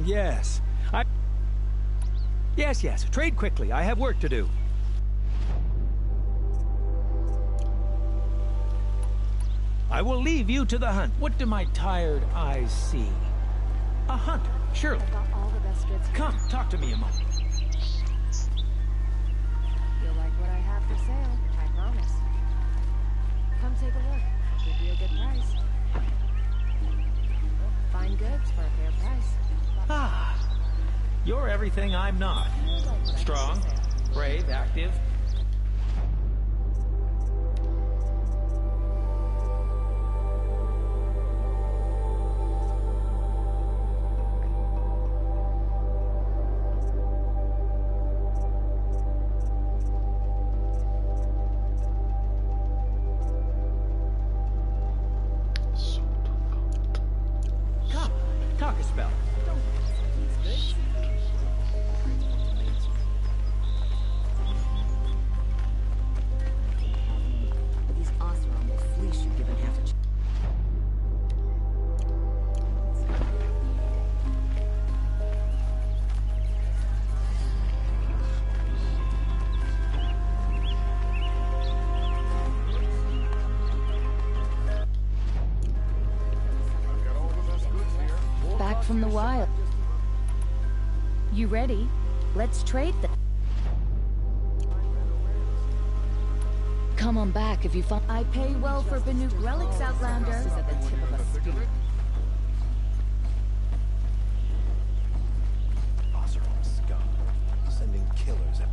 Yes. Yes. Trade quickly. I have work to do. I will leave you to the hunt. What do my tired eyes see? A hunter, surely. I've got all the best goods here. Come, talk to me a moment. You'll like what I have for sale, I promise. Come take a look. I'll give you a good price. Fine goods for a fair price. Ah, you're everything I'm not. You'll like what I have for Strong, sale. brave, active. Come, talk a spell. These Oseram will fleece you given half a Back from the wild. You ready? Let's trade them. Come on back if you find. I pay well for Banuk relics, Outlander. Is at the tip of a spear. Oseram scum. Sending killers at...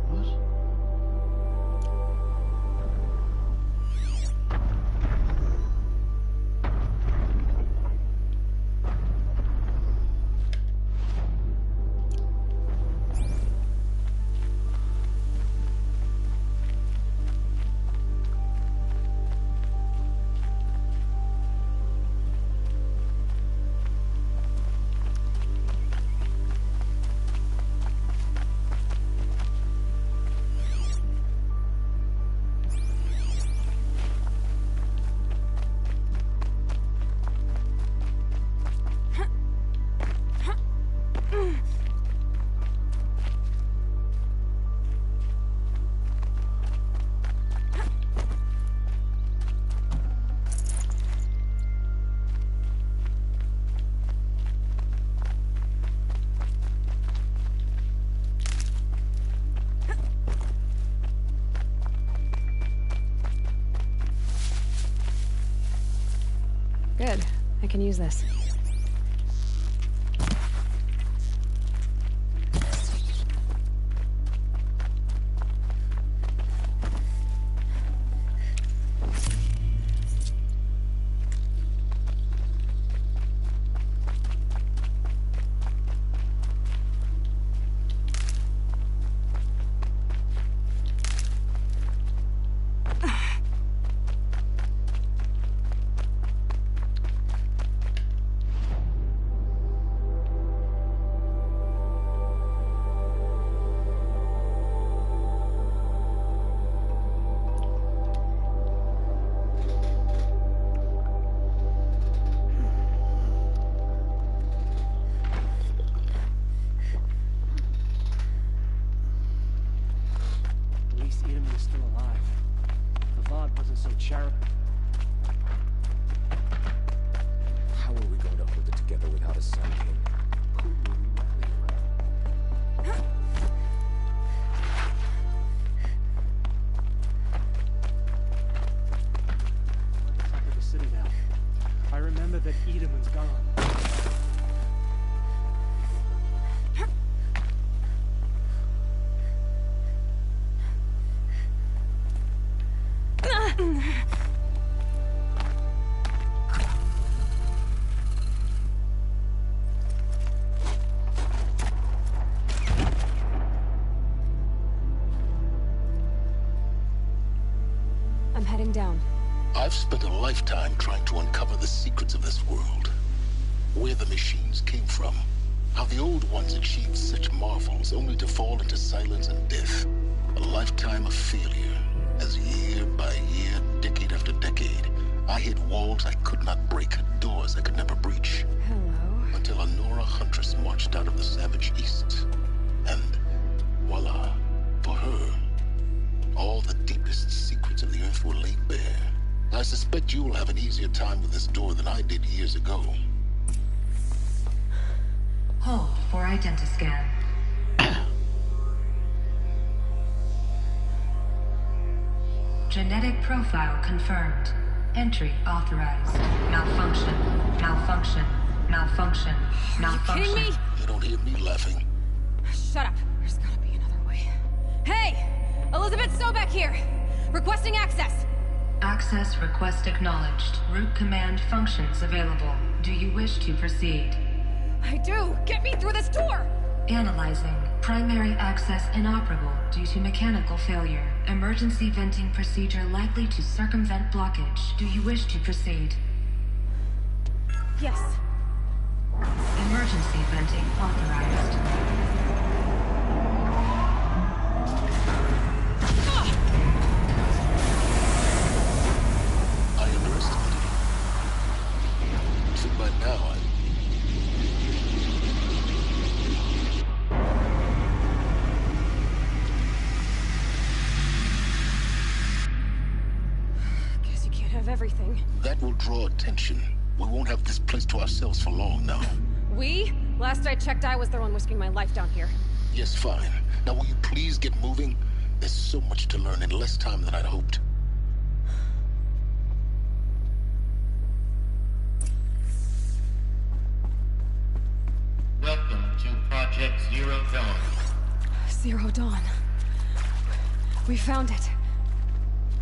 What? Good. I can use this. How are we going to hold it together without a Sun King? Who will we rally around? Top of the Citadel. I remember that Edamon's gone. I'm heading down. I've spent a lifetime trying to uncover the secrets of this world. Where the machines came from. How the old ones achieved such marvels only to fall into silence and death. A lifetime of failure. As year by year, decade after decade, I hit walls I could not break, doors I could never breach. Hello. Until a Nora huntress marched out of the savage east. And voila, for her, all the deepest secrets of the Earth were laid bare. I suspect you will have an easier time with this door than I did years ago. Hold for identiscan. Genetic profile confirmed. Entry authorized. Malfunction. Malfunction. Malfunction. Malfunction. Kidding me? You don't hear me laughing. Shut up. There's gotta be another way. Hey! Elizabeth Sobek here! Requesting access! Access request acknowledged. Root command functions available. Do you wish to proceed? I do! Get me through this door! Analyzing. Primary access inoperable due to mechanical failure. Emergency venting procedure likely to circumvent blockage. Do you wish to proceed? Yes. Emergency venting authorized. I underestimated you. So by now, Guess you can't have everything. that will draw attention. We won't have this place to ourselves for long now. We? Last I checked, I was the one risking my life down here. Yes, fine. Now will you please get moving? There's so much to learn in less time than I'd hoped. Welcome to Project Zero Dawn. Zero Dawn. We found it.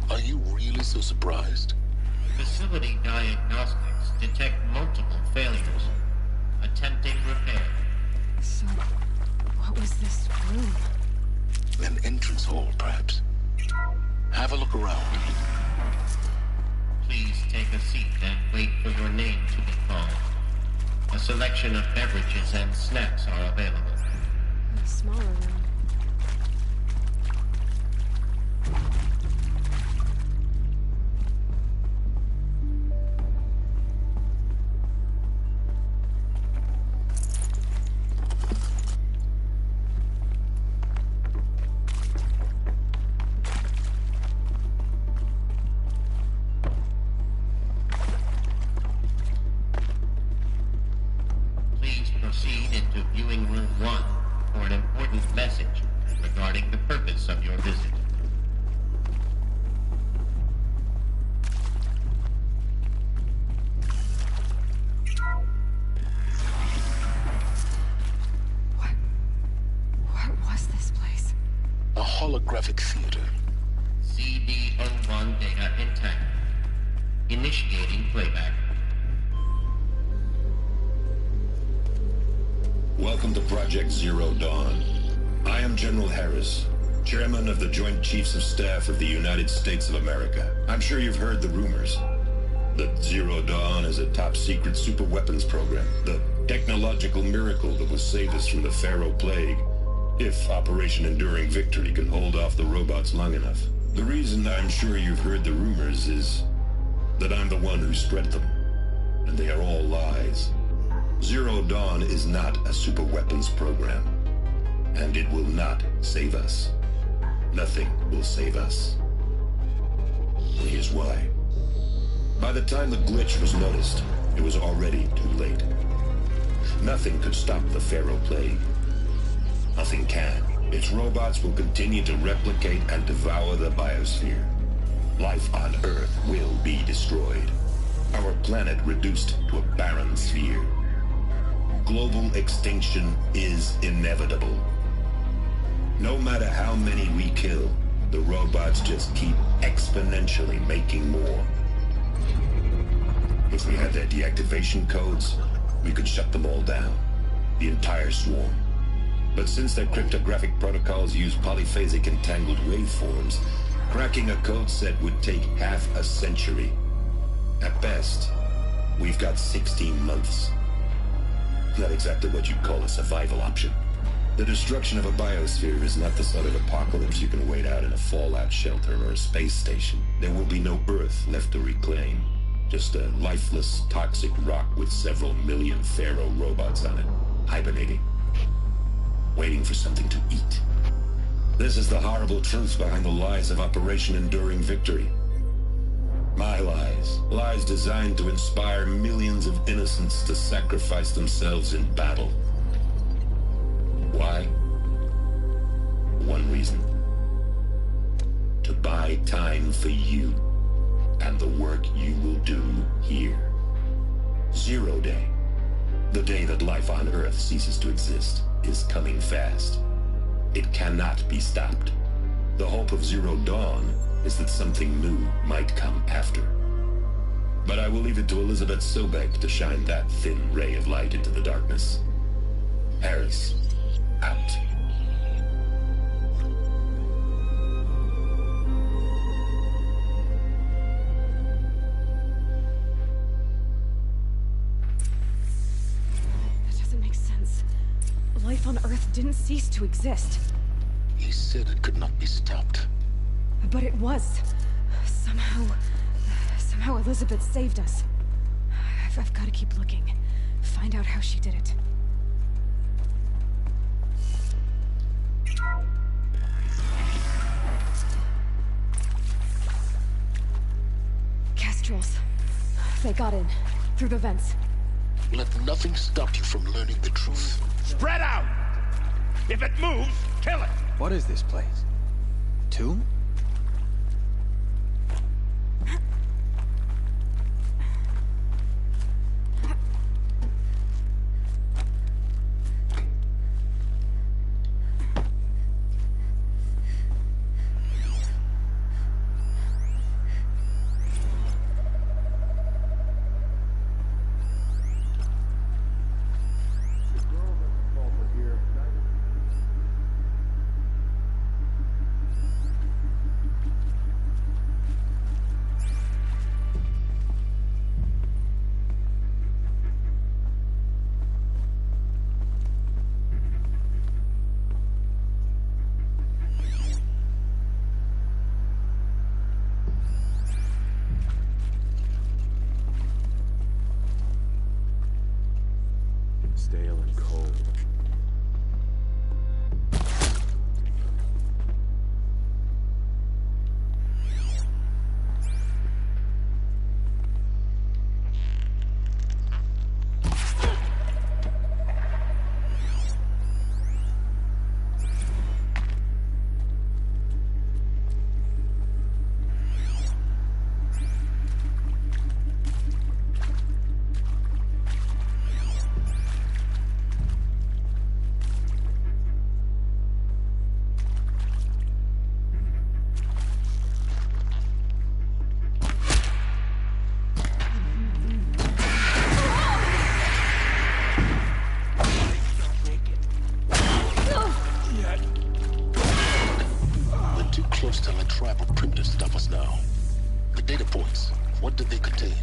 Are you really so surprised? Facility diagnostics detect multiple failures. Attempting repair. So, what was this room? An entrance hall, perhaps. Have a look around. Please take a seat and wait for your name to be called. A selection of beverages and snacks are available. A smaller room. Please proceed into viewing room 1 for an important message regarding the purpose of your visit. What was this place? A holographic theater. CD01 data intact. Initiating playback. Welcome to Project Zero Dawn. I am General Harris, Chairman of the Joint Chiefs of Staff of the United States of America. I'm sure you've heard the rumors that Zero Dawn is a top-secret superweapons program, the technological miracle that will save us from the Pharaoh Plague, if Operation Enduring Victory can hold off the robots long enough. The reason I'm sure you've heard the rumors is that I'm the one who spread them, and they are all lies. Zero Dawn is not a superweapons program, and it will not save us. Nothing will save us. And here's why. By the time the glitch was noticed, it was already too late. Nothing could stop the Pharaoh Plague. Nothing can. Its robots will continue to replicate and devour the biosphere. Life on Earth will be destroyed. Our planet reduced to a barren sphere. Global extinction is inevitable. No matter how many we kill, the robots just keep exponentially making more. If we had their deactivation codes, we could shut them all down. The entire swarm. But since their cryptographic protocols use polyphasic entangled waveforms, cracking a code set would take half a century. At best, we've got 16 months. Not exactly what you'd call a survival option. The destruction of a biosphere is not the sort of apocalypse you can wait out in a fallout shelter or a space station. There will be no Earth left to reclaim. Just a lifeless, toxic rock with several million Pharaoh robots on it, hibernating, waiting for something to eat. This is the horrible truth behind the lies of Operation Enduring Victory. My lies. Lies designed to inspire millions of innocents to sacrifice themselves in battle. Why? One reason. To buy time for you and the work you will do here. Zero Day, the day that life on Earth ceases to exist, is coming fast. It cannot be stopped. The hope of Zero Dawn is that something new might come after. But I will leave it to Elizabeth Sobek to shine that thin ray of light into the darkness. Harris, out. on Earth didn't cease to exist. He said it could not be stopped. But it was. Somehow Elizabeth saved us. I've got to keep looking. Find out how she did it. Kestrels. They got in. Through the vents. Let nothing stop you from learning the truth. Spread out! If it moves, kill it! What is this place? Tomb? Stale and cold. To let tribal primitives stop us now. The data points, what did they contain?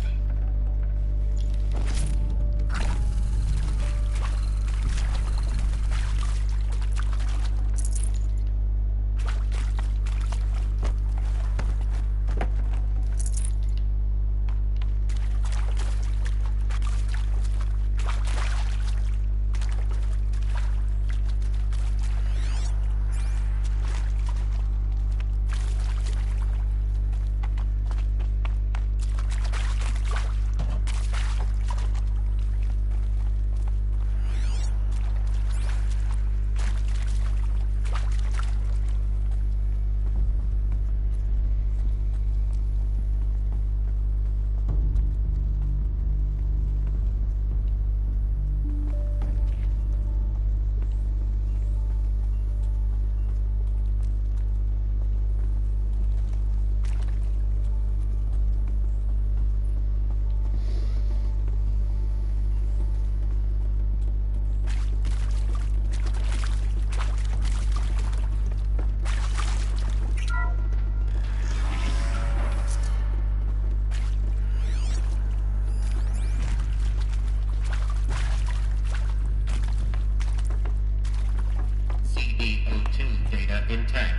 CD02 data intact.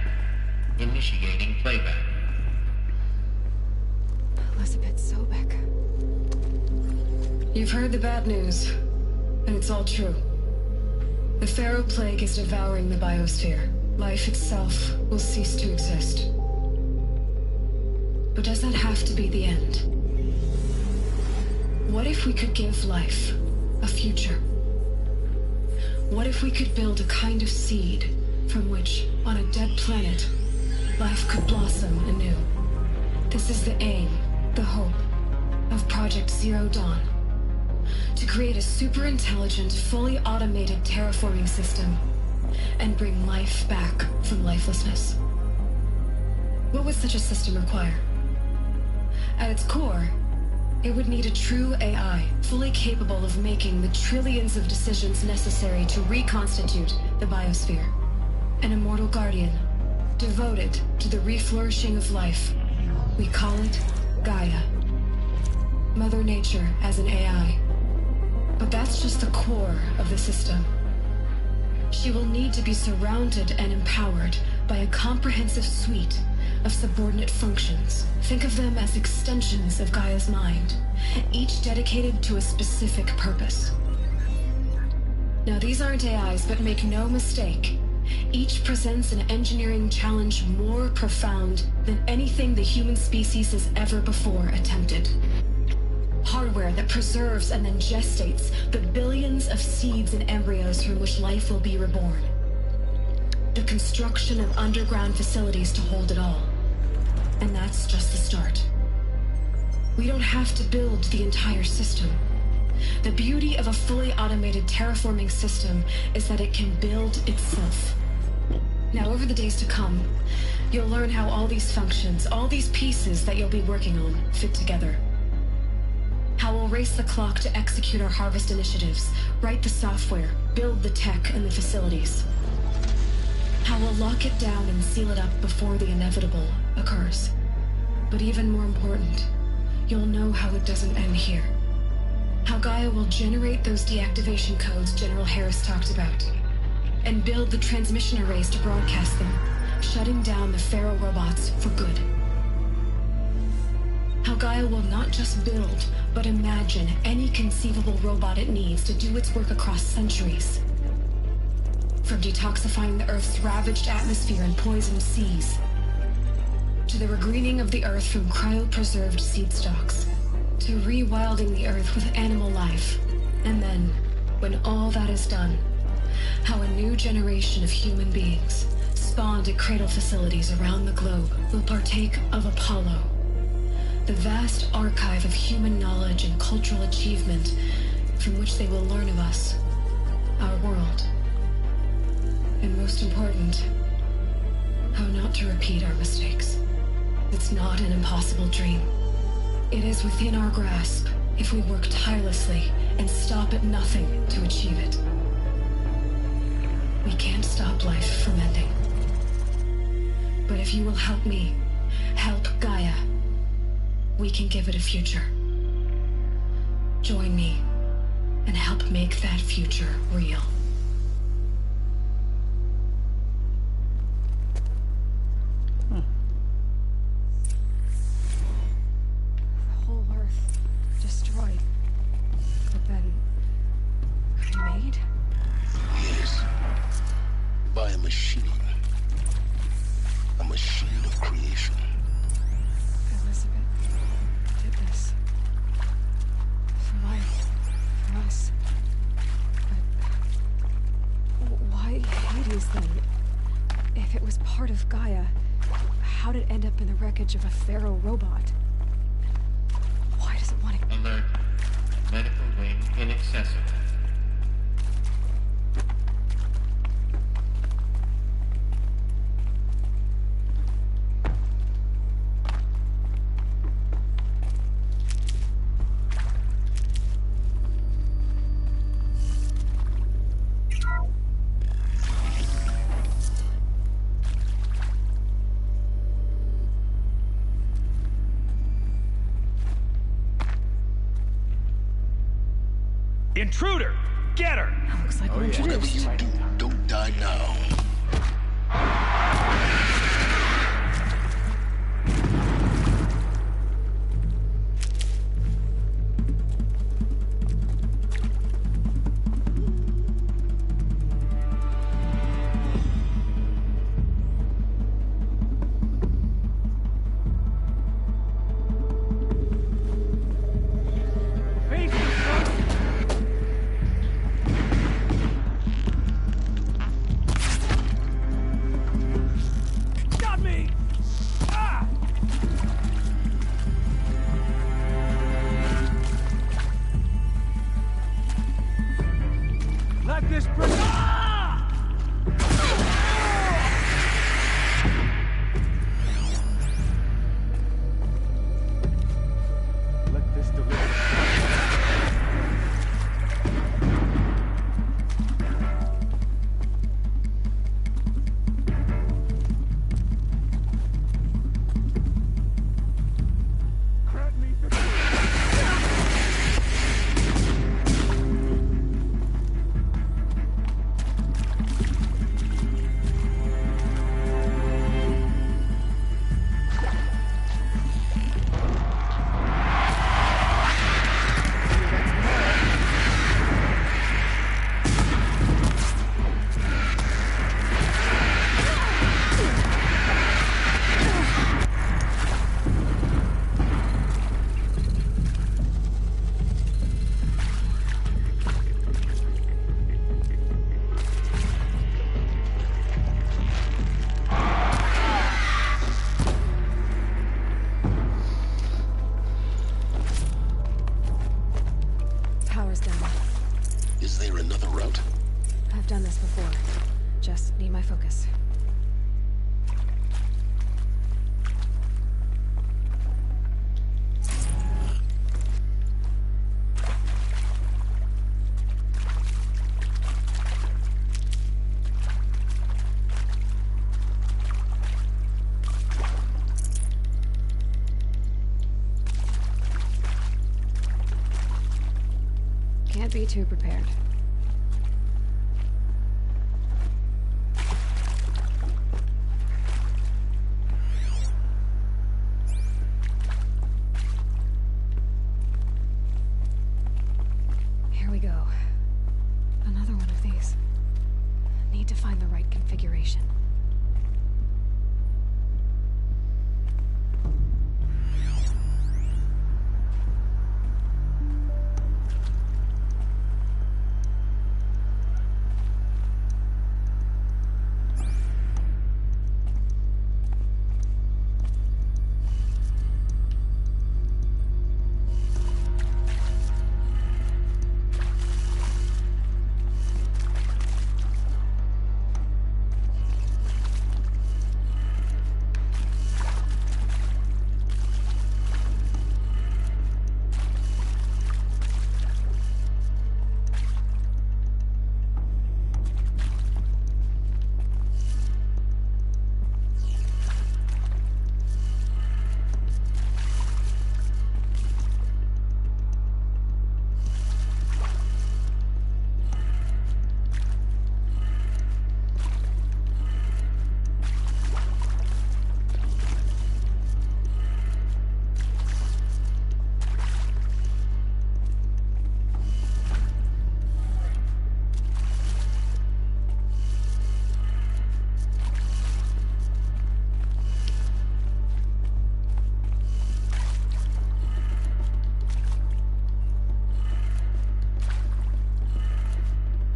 Initiating playback. Elizabeth Sobek. You've heard the bad news, and it's all true. The Pharaoh Plague is devouring the biosphere. Life itself will cease to exist. But does that have to be the end? What if we could give life a future? What if we could build a kind of seed from which, on a dead planet, life could blossom anew? This is the aim, the hope, of Project Zero Dawn. To create a super-intelligent, fully automated terraforming system and bring life back from lifelessness. What would such a system require? At its core, it would need a true AI, fully capable of making the trillions of decisions necessary to reconstitute the biosphere. An immortal guardian, devoted to the reflourishing of life. We call it Gaia. Mother Nature as an AI. But that's just the core of the system. She will need to be surrounded and empowered by a comprehensive suite of subordinate functions. Think of them as extensions of Gaia's mind, each dedicated to a specific purpose. Now, these aren't AIs, but make no mistake, each presents an engineering challenge more profound than anything the human species has ever before attempted. Hardware that preserves and then gestates the billions of seeds and embryos from which life will be reborn. The construction of underground facilities to hold it all. And that's just the start. We don't have to build the entire system. The beauty of a fully automated terraforming system is that it can build itself. Now, over the days to come, you'll learn how all these functions, all these pieces that you'll be working on, fit together. How we'll race the clock to execute our harvest initiatives, write the software, build the tech and the facilities. How we'll lock it down and seal it up before the inevitable occurs. But even more important, you'll know how it doesn't end here. How Gaia will generate those deactivation codes General Harris talked about, and build the transmission arrays to broadcast them, shutting down the Pharaoh robots for good. How Gaia will not just build, but imagine any conceivable robot it needs to do its work across centuries. From detoxifying the Earth's ravaged atmosphere and poisoned seas, to the regreening of the Earth from cryopreserved seed stalks, to rewilding the Earth with animal life. And then, when all that is done, how a new generation of human beings, spawned at cradle facilities around the globe, will partake of Apollo, the vast archive of human knowledge and cultural achievement from which they will learn of us, our world. And most important, how not to repeat our mistakes. It's not an impossible dream. It is within our grasp if we work tirelessly and stop at nothing to achieve it. We can't stop life from ending. But if you will help me, help Gaia, we can give it a future. Join me and help make that future real. The whole Earth destroyed, but then remade? Yes. By a machine. A machine of creation. Elizabeth did this. For life. For us. But why Hades then? If it was part of Gaia, how did it end up in the wreckage of a Pharaoh robot? Why does it want to... Alert. Medical wing inaccessible. Intruder! Get her! Looks like we're Whatever introduced. you do, don't die now. I've done this before. Just need my focus. Can't be too prepared. Here we go. Another one of these. Need to find the right configuration.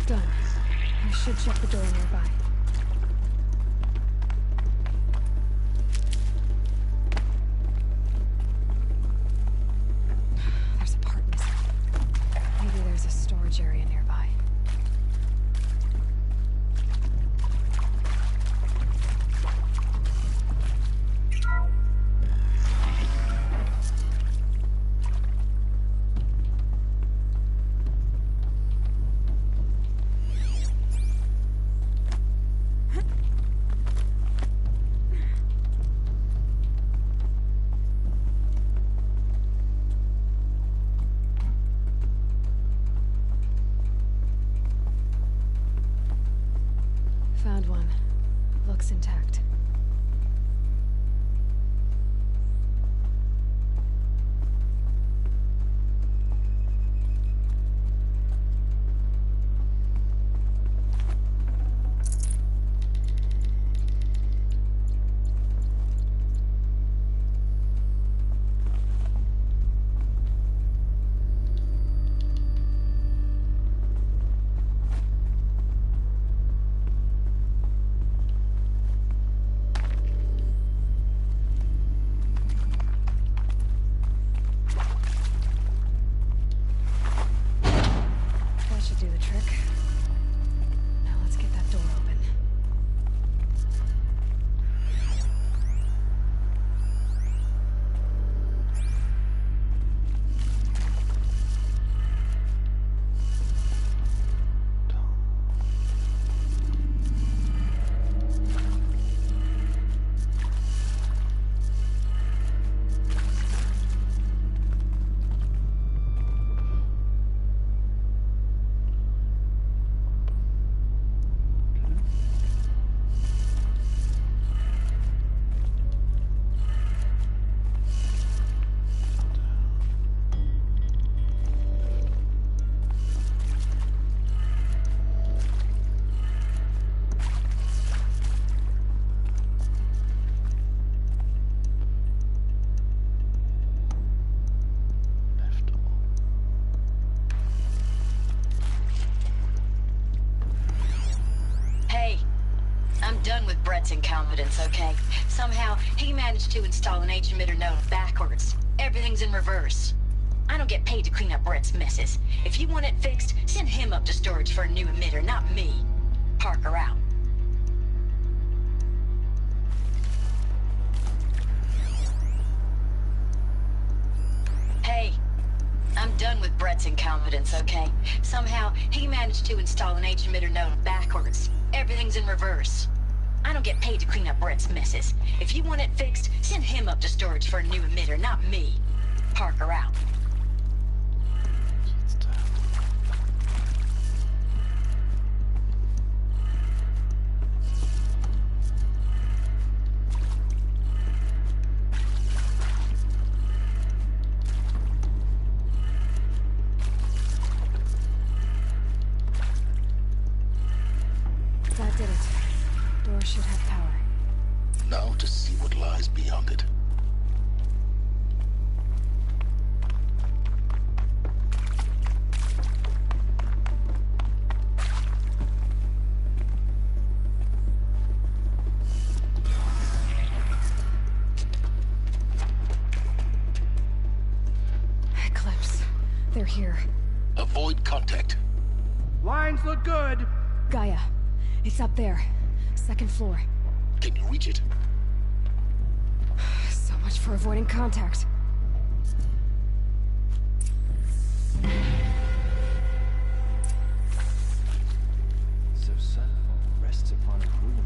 Done. I should check the door nearby. There's a part missing. Maybe there's a storage area nearby. Found one. Looks intact. Do the trick. Now let's get that door open. Done with Brett's incompetence, okay? Somehow, he managed to install an H-emitter node backwards. Everything's in reverse. I don't get paid to clean up Brett's messes. If you want it fixed, send him up to storage for a new emitter, not me. Parker out. Hey, I'm done with Brett's incompetence, okay? Somehow, he managed to install an H-emitter node backwards. Everything's in reverse. I don't get paid to clean up Brett's messes. If you want it fixed, send him up to storage for a new emitter, not me. Parker out. That did it. Door should have power. Now to see what lies beyond it. Eclipse. They're here. Avoid contact. Lines look good. Gaia. It's up there. Second floor. Can you reach it? So much for avoiding contact. So Sunfall rests upon a ruin of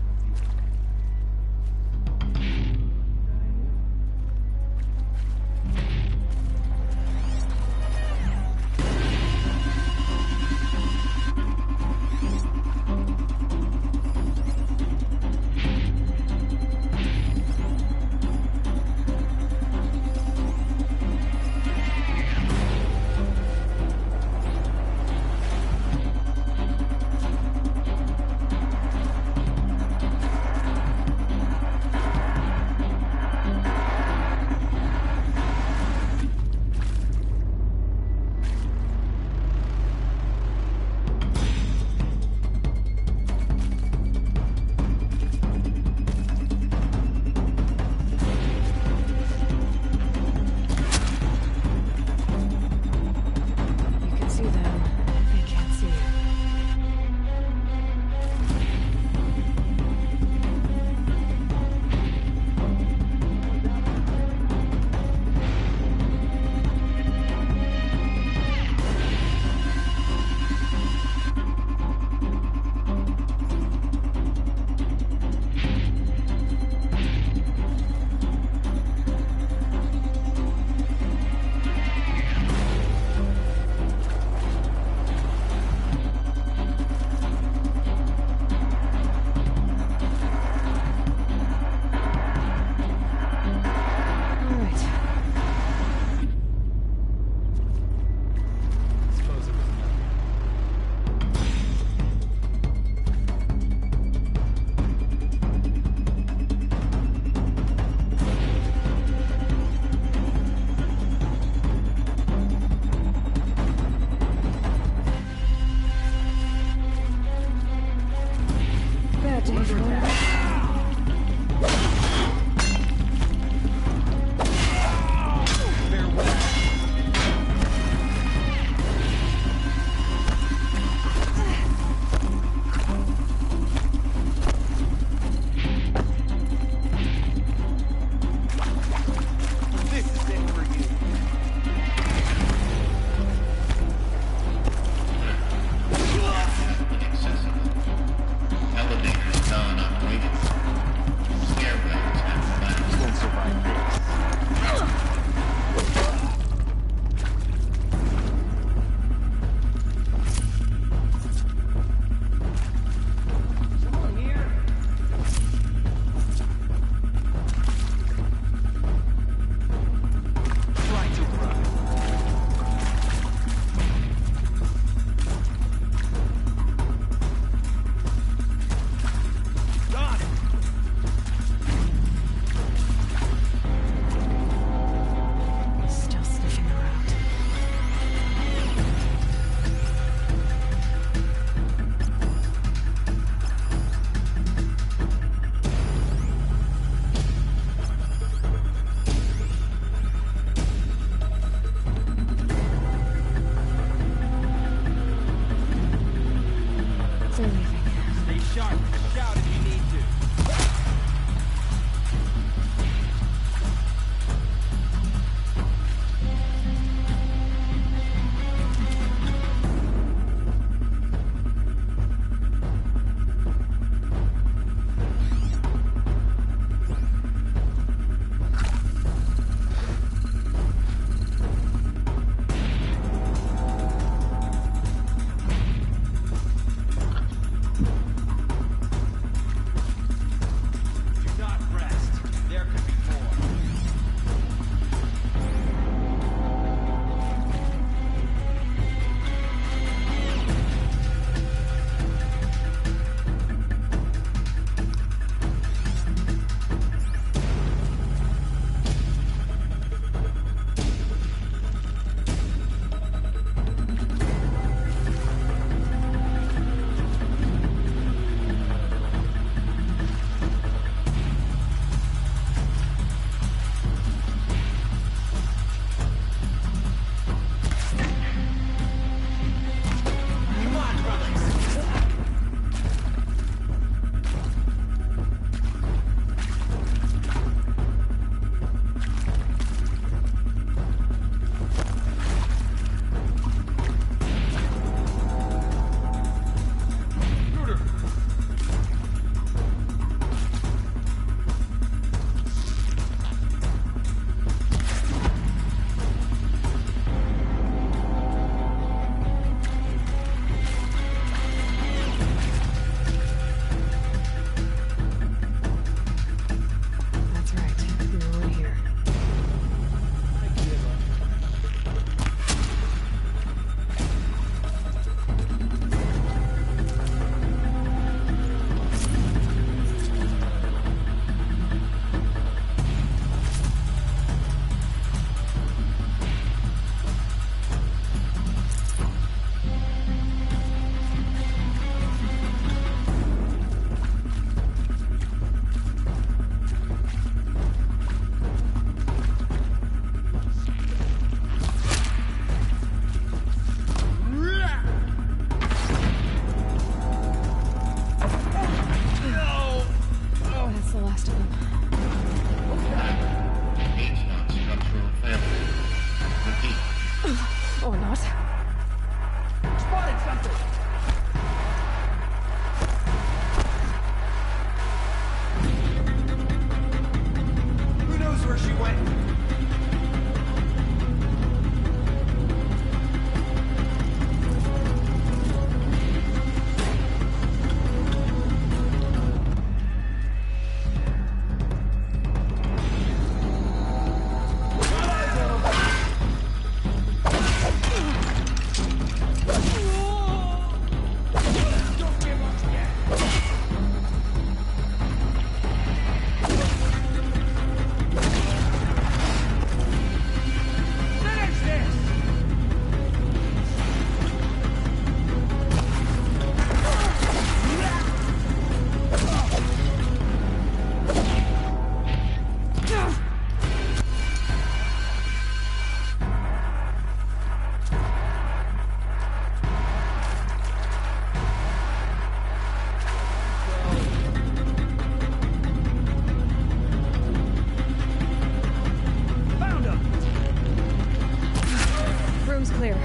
clear.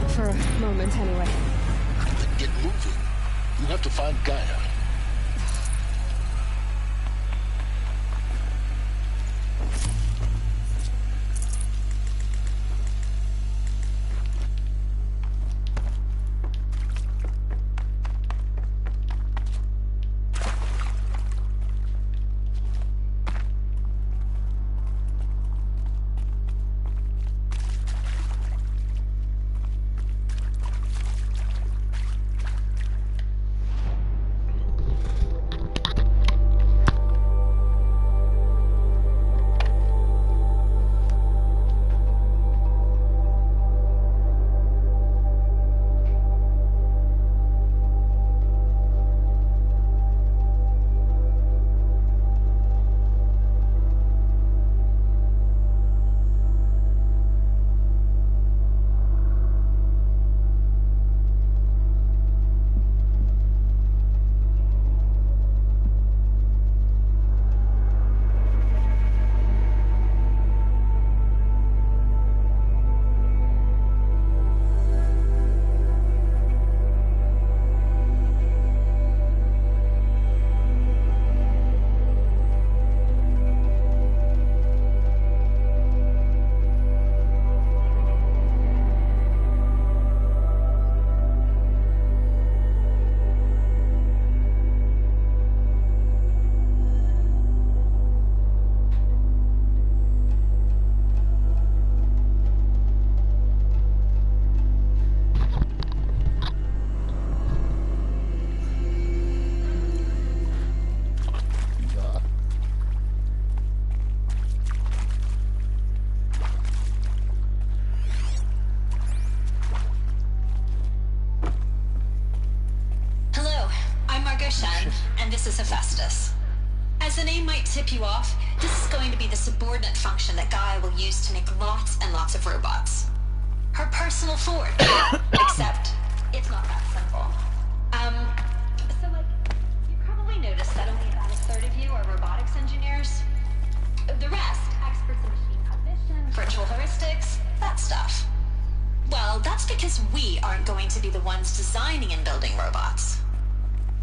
For a moment, anyway. Then get moving. You have to find Gaia. And this is Hephaestus. As the name might tip you off, this is going to be the subordinate function that Gaia will use to make lots and lots of robots. Her personal Ford. Except, it's not that simple. You probably noticed that only about a third of you are robotics engineers. The rest, experts in machine cognition, virtual heuristics, that stuff. Well, that's because we aren't going to be the ones designing and building robots.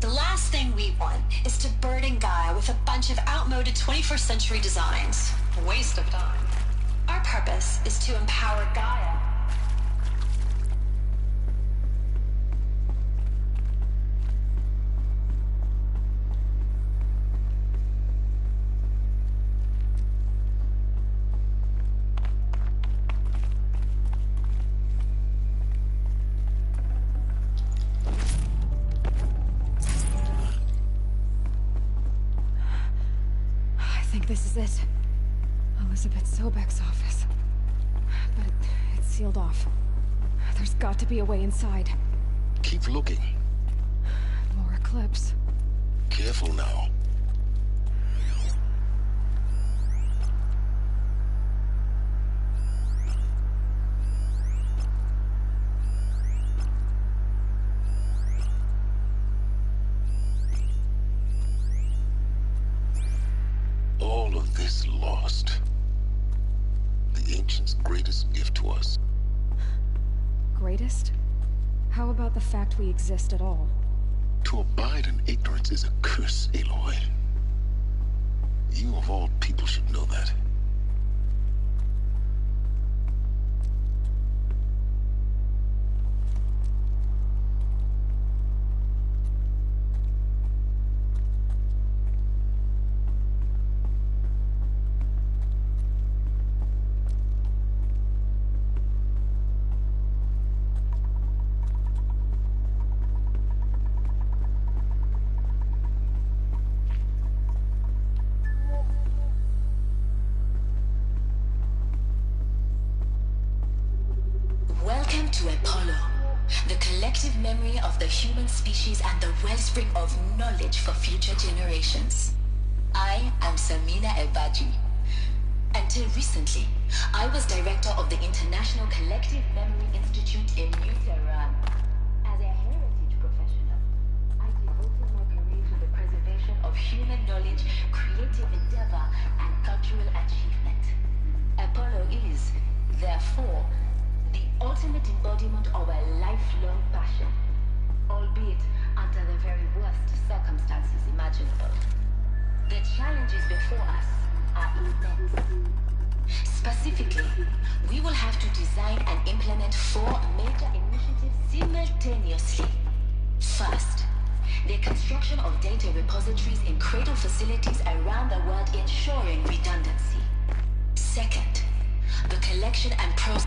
The last thing we want is to burden Gaia with a bunch of outmoded 21st century designs. A waste of time. Our purpose is to empower Gaia. This is it. Elizabeth Sobek's office. But it's sealed off. There's got to be a way inside. Keep looking. More Eclipse. Careful now. All of this lost. The Ancients' greatest gift to us. Greatest? How about the fact we exist at all? To abide in ignorance is a curse, Aloy. You of all people should know that. Welcome to Apollo, the collective memory of the human species and the wellspring of knowledge for future generations. I am Samina Ebaji. Until recently, I was director of the International Collective Memory Institute in New Tehran. As a heritage professional, I devoted my career to the preservation of human knowledge, creative endeavor, and cultural achievement. Apollo is, therefore, the ultimate ultimate embodiment of a lifelong passion, albeit under the very worst circumstances imaginable. The challenges before us are immense. Specifically, we will have to design and implement 4 major initiatives simultaneously. First, the construction of data repositories in cradle facilities around the world, ensuring redundancy. Second, the collection and process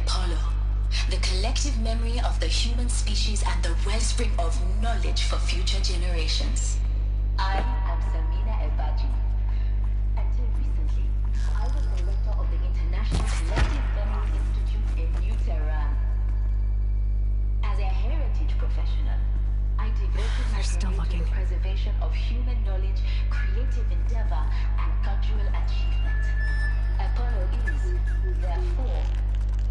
Apollo, the collective memory of the human species and the wellspring of knowledge for future generations. I am Samina El-Baji. Until recently, I was director of the International Collective Memory Institute in New Tehran. As a heritage professional, I devoted my career to the preservation of human knowledge, creative endeavor, and cultural achievement. Apollo is, therefore,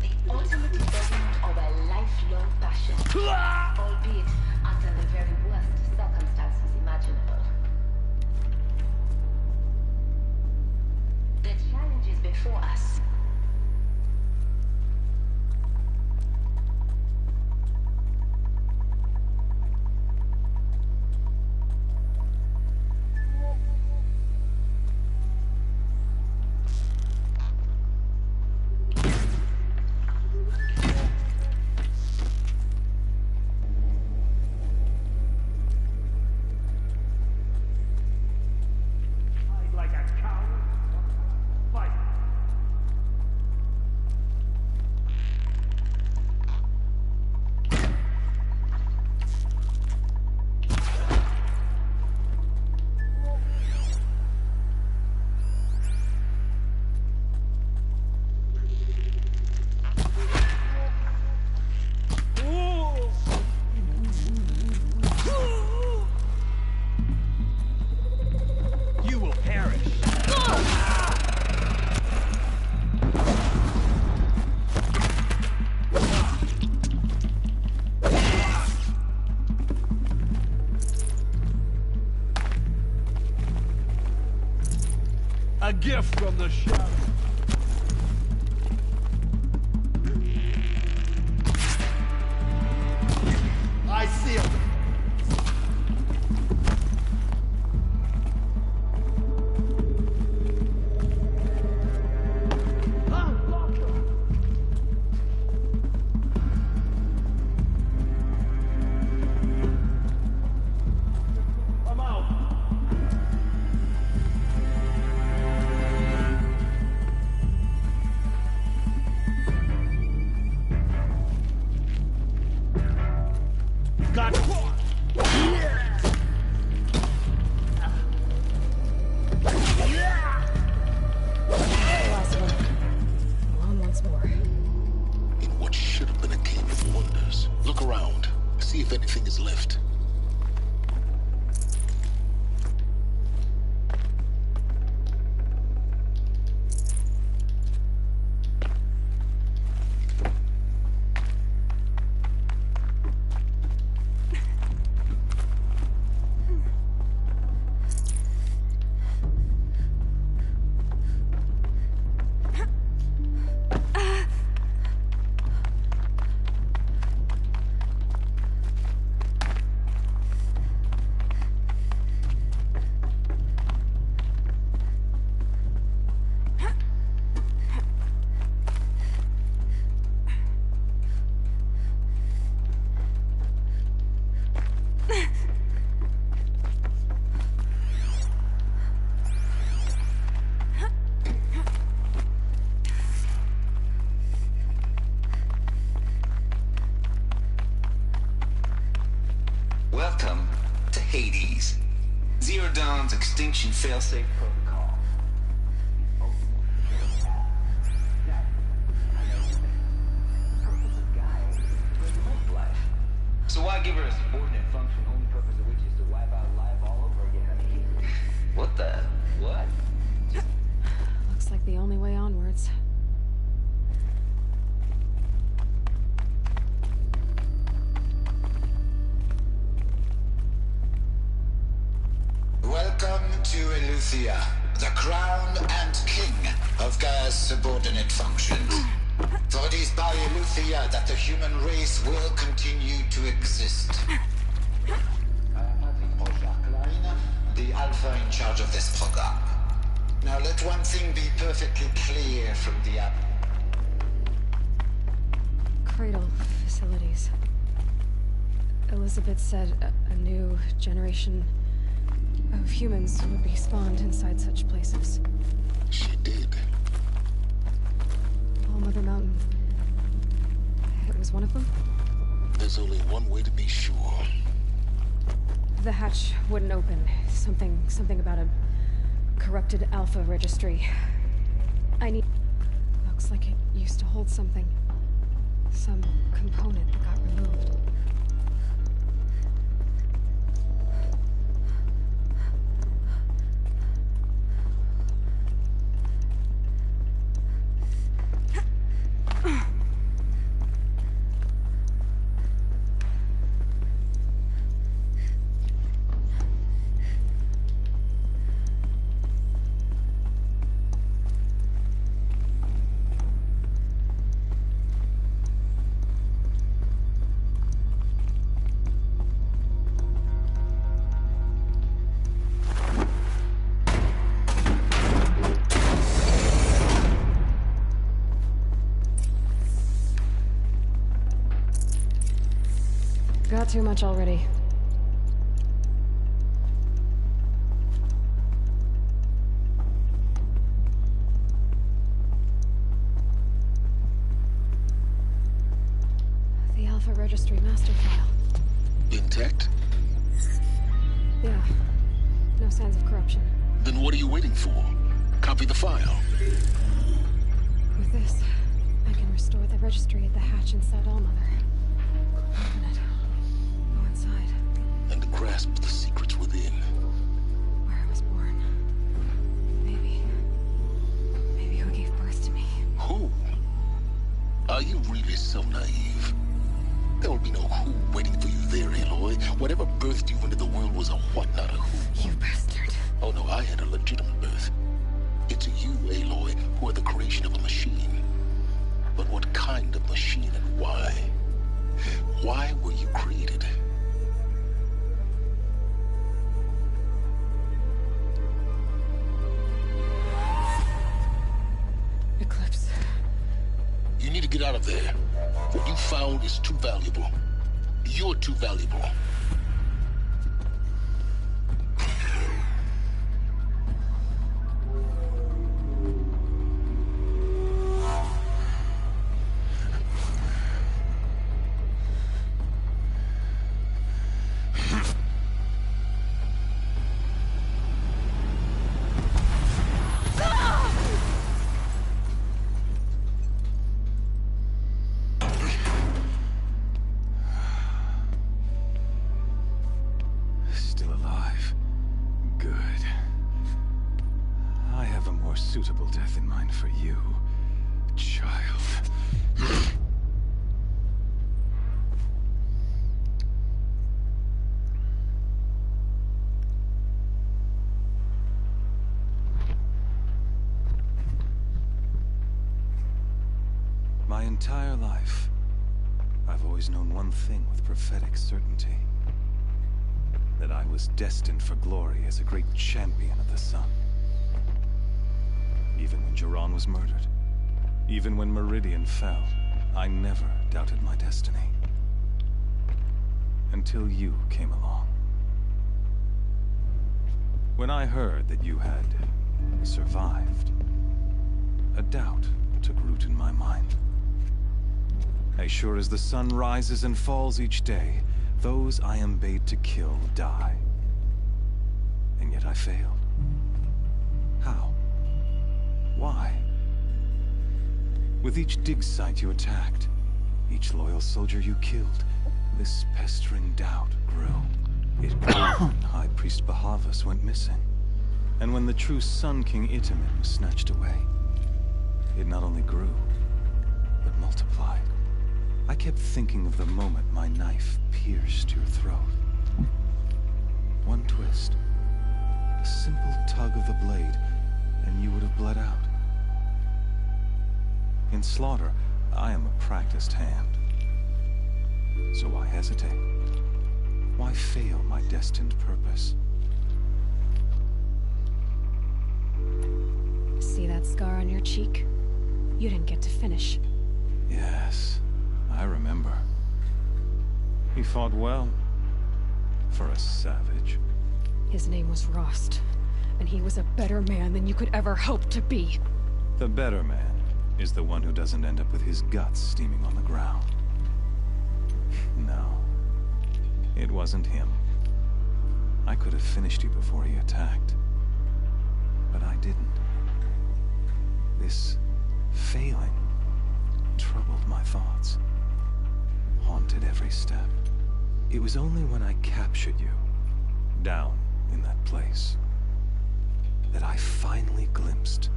the ultimate embodiment of a lifelong passion, albeit under the very worst circumstances imaginable. The challenge is before us. A gift from the shadow. I seal them. Welcome to Hades, Zero Dawn's extinction failsafe protocol. So why give her a subordinate function, only purpose of which is to wipe out life all over again? I mean, what the? What? Looks like the only way onwards. Welcome to Eleuthia, the crown and king of Gaia's subordinate functions. For it is by Eleuthia that the human race will continue to exist. I am the Alpha in charge of this program. Now let one thing be perfectly clear from the up. Cradle facilities. Elizabeth said a new generation of humans would be spawned inside such places. She did. All Mother Mountain. was one of them? There's only one way to be sure. The hatch wouldn't open. Something about a corrupted Alpha registry. Looks like it used to hold something. Some component that got removed. Got too much already. The Alpha Registry master file. Intact? Yeah. No signs of corruption. Then what are you waiting for? Copy the file. With this, I can restore the registry at the hatch inside Allmother. Open it. Go inside. And grasp the secrets within. Where I was born. Maybe who gave birth to me. Who? Are you really so naive? There will be no who waiting for you there, Aloy. Whatever birthed you into the world was a what, not a who. You bastard. Oh no, I had a legitimate birth. It's you, Aloy, who are the creation of a machine. But what kind of machine and why? Why were you created? Eclipse. You need to get out of there. What you found is too valuable. You're too valuable. Suitable death in mind for you, child. My entire life, I've always known one thing with prophetic certainty. That I was destined for glory as a great champion of the sun. Even when Jiran was murdered, even when Meridian fell, I never doubted my destiny. Until you came along. When I heard that you had survived, a doubt took root in my mind. As sure as the sun rises and falls each day, those I am bade to kill die. And yet I failed. How? Why? With each dig site you attacked, each loyal soldier you killed, this pestering doubt grew. It grew when High Priest Bahavas went missing. And when the true Sun King Itamen was snatched away, it not only grew, but multiplied. I kept thinking of the moment my knife pierced your throat. One twist, a simple tug of the blade, and you would have bled out. In slaughter, I am a practiced hand. So why hesitate? Why fail my destined purpose? See that scar on your cheek? You didn't get to finish. Yes, I remember. He fought well. For a savage. His name was Rost, and he was a better man than you could ever hope to be. The better man is the one who doesn't end up with his guts steaming on the ground. It wasn't him. I could have finished you before he attacked. But I didn't. This failing troubled my thoughts, haunted every step. It was only when I captured you, down in that place, that I finally glimpsed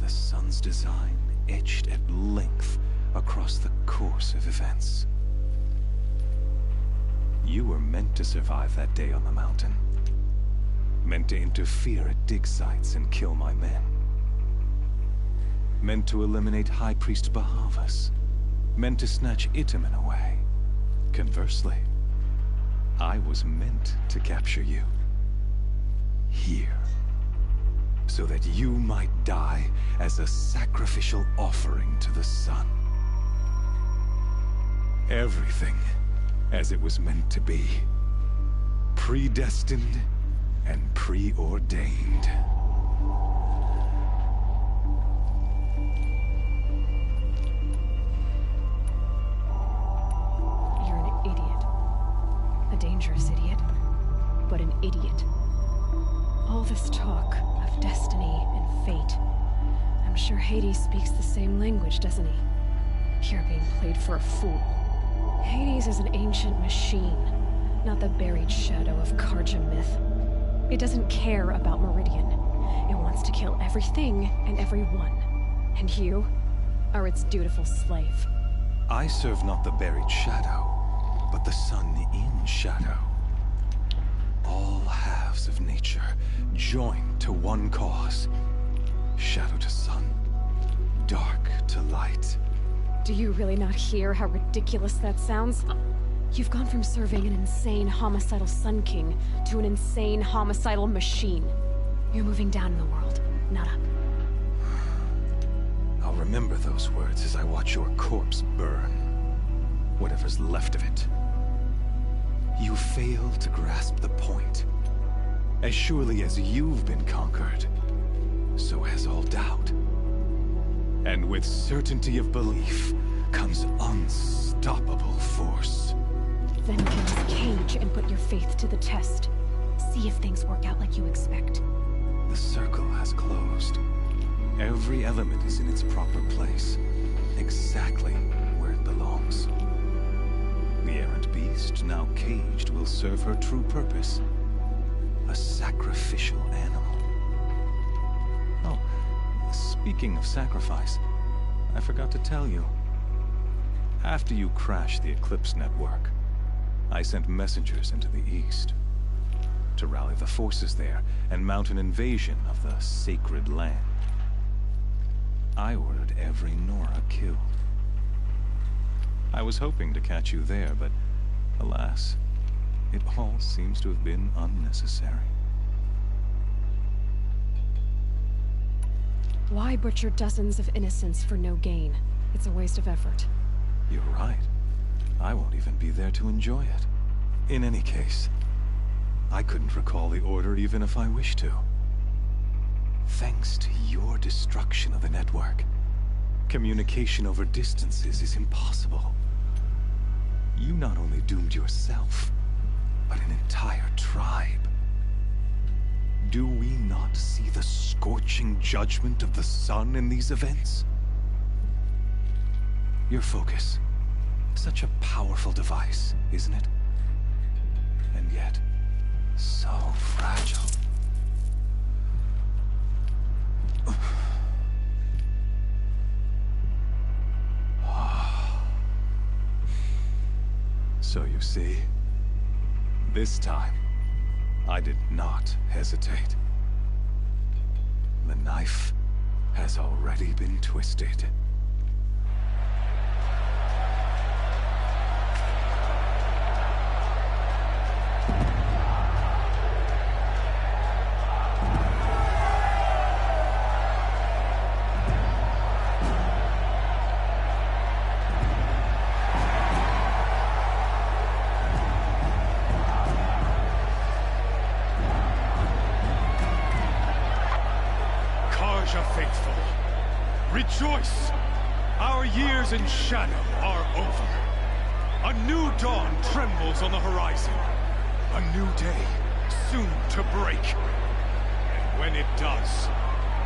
the sun's design etched at length across the course of events. You were meant to survive that day on the mountain. Meant to interfere at dig sites and kill my men. Meant to eliminate High Priest Bahavas. Meant to snatch Itamen away. Conversely, I was meant to capture you. Here. So that you might die as a sacrificial offering to the sun. Everything as it was meant to be. Predestined and preordained. You're an idiot. A dangerous idiot, but an idiot. All this talk of destiny and fate. I'm sure Hades speaks the same language, doesn't he? You're being played for a fool. Hades is an ancient machine, not the buried shadow of Karja myth. It doesn't care about Meridian. It wants to kill everything and everyone. And you are its dutiful slave. I serve not the buried shadow, but the sun in shadow. All halves of nature joined to one cause. Shadow to sun, dark to light. Do you really not hear how ridiculous that sounds? You've gone from serving an insane homicidal Sun King to an insane homicidal machine. You're moving down in the world, not up. I'll remember those words as I watch your corpse burn. Whatever's left of it. You fail to grasp the point. As surely as you've been conquered, so has all doubt. And with certainty of belief comes unstoppable force. Then get his cage and put your faith to the test. See if things work out like you expect. The circle has closed. Every element is in its proper place. Exactly where it belongs. The errant beast, now caged, will serve her true purpose. A sacrificial animal. Oh, speaking of sacrifice, I forgot to tell you. After you crashed the Eclipse network, I sent messengers into the east to rally the forces there and mount an invasion of the sacred land. I ordered every Nora killed. I was hoping to catch you there, but alas, it all seems to have been unnecessary. Why butcher dozens of innocents for no gain? It's a waste of effort. You're right. I won't even be there to enjoy it. In any case, I couldn't recall the order even if I wished to. Thanks to your destruction of the network, communication over distances is impossible. You not only doomed yourself, but an entire tribe. Do we not see the scorching judgment of the sun in these events? Your focus. Such a powerful device, isn't it? And yet, so fragile. So you see, this time, I did not hesitate. The knife has already been twisted. Faithful, rejoice! Our years in shadow are over. A new dawn trembles on the horizon. A new day, soon to break. And when it does,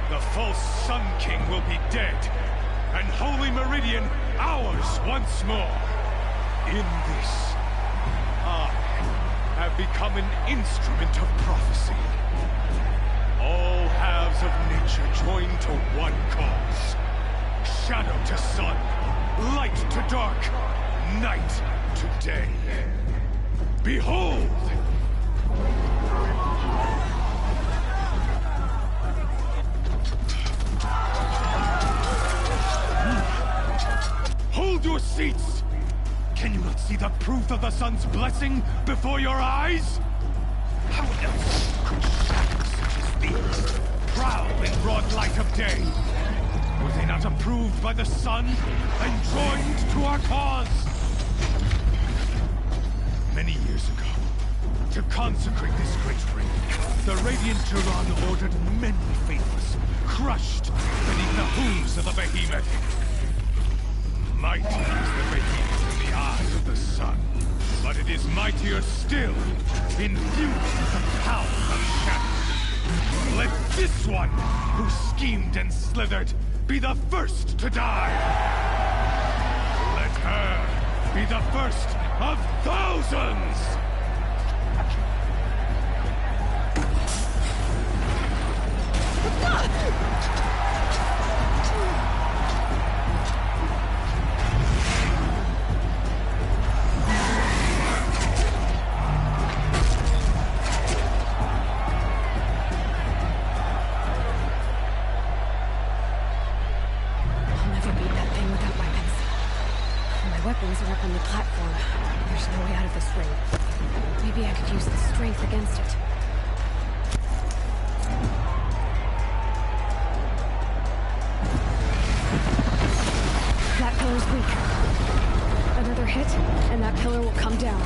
the false Sun King will be dead, and Holy Meridian ours once more. In this, I have become an instrument of prophecy. All halves of nature join to one cause. Shadow to sun, light to dark, night to day. Behold! Hold your seats! Can you not see the proof of the sun's blessing before your eyes? How else could shadows such as these prowl in broad light of day? Were they not approved by the sun and joined to our cause? Many years ago, to consecrate this great ring, the Radiant Turan ordered many faithless, crushed beneath the hooves of the behemoth. Mighty is the behemoth in the eyes of the sun, but it is mightier still, infused with the power of shadow. Let this one, who schemed and slithered, be the first to die. Let her be the first of thousands! Weapons are up on the platform. There's no way out of this ring. Maybe I could use the strength against it. That pillar's weak. Another hit, and that pillar will come down.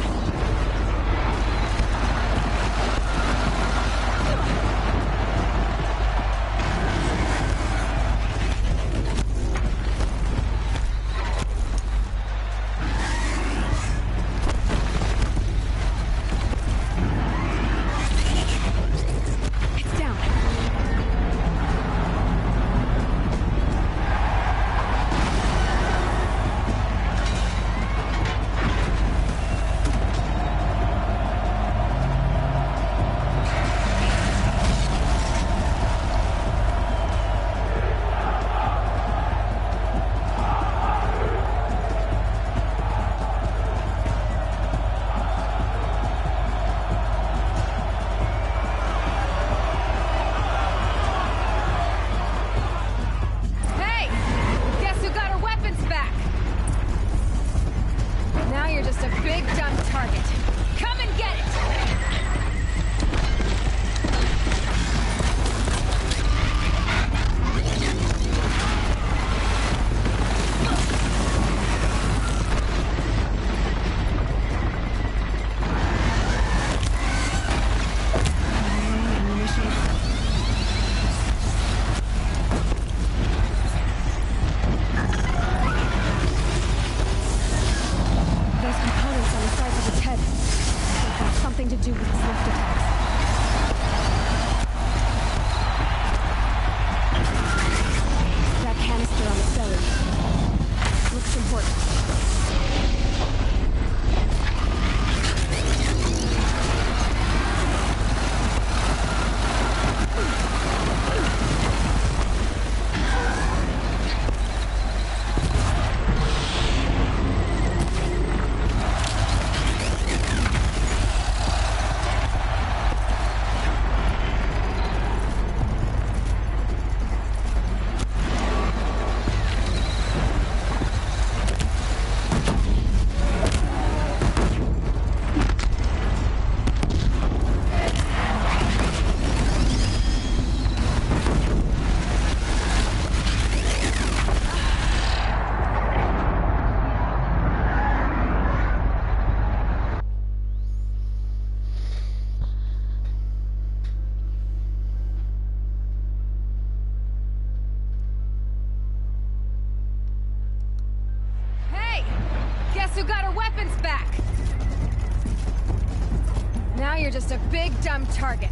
Now you're just a big, dumb target.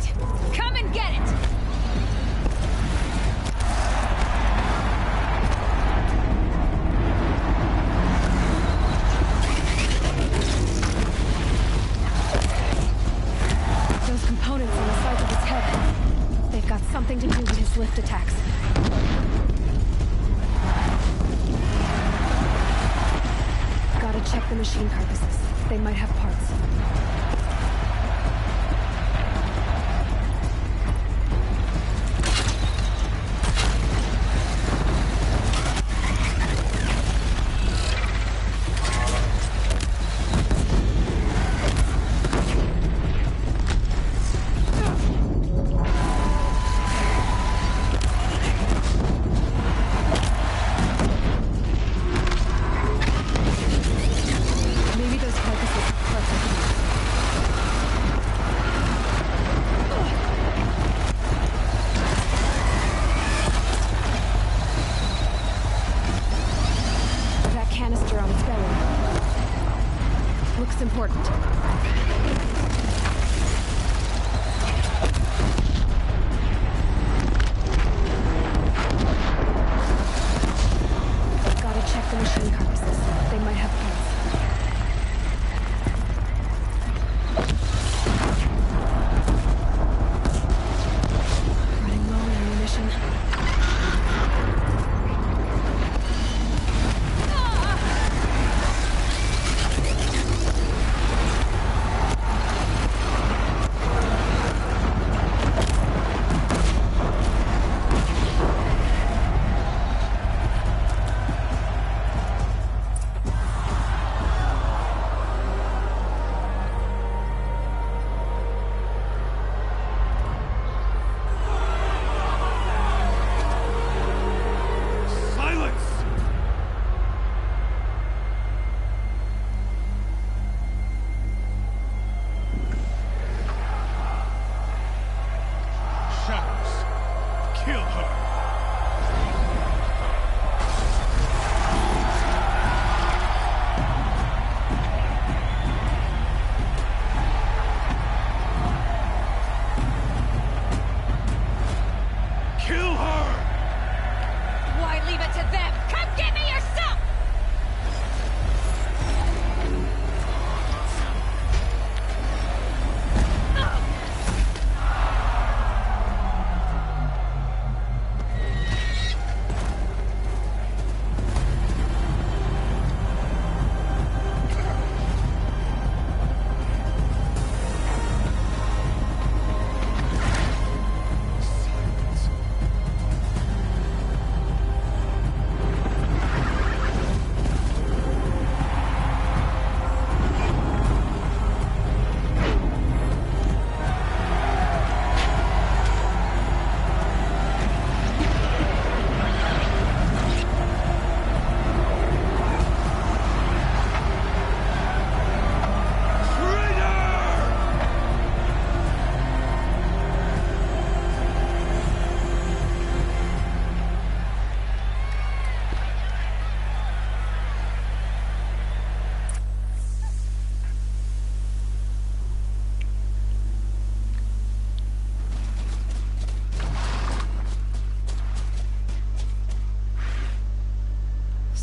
Come and get it! Those components on the sides of its head. They've got something to do with his lift attacks. Gotta check the machine carcasses. They might have parts.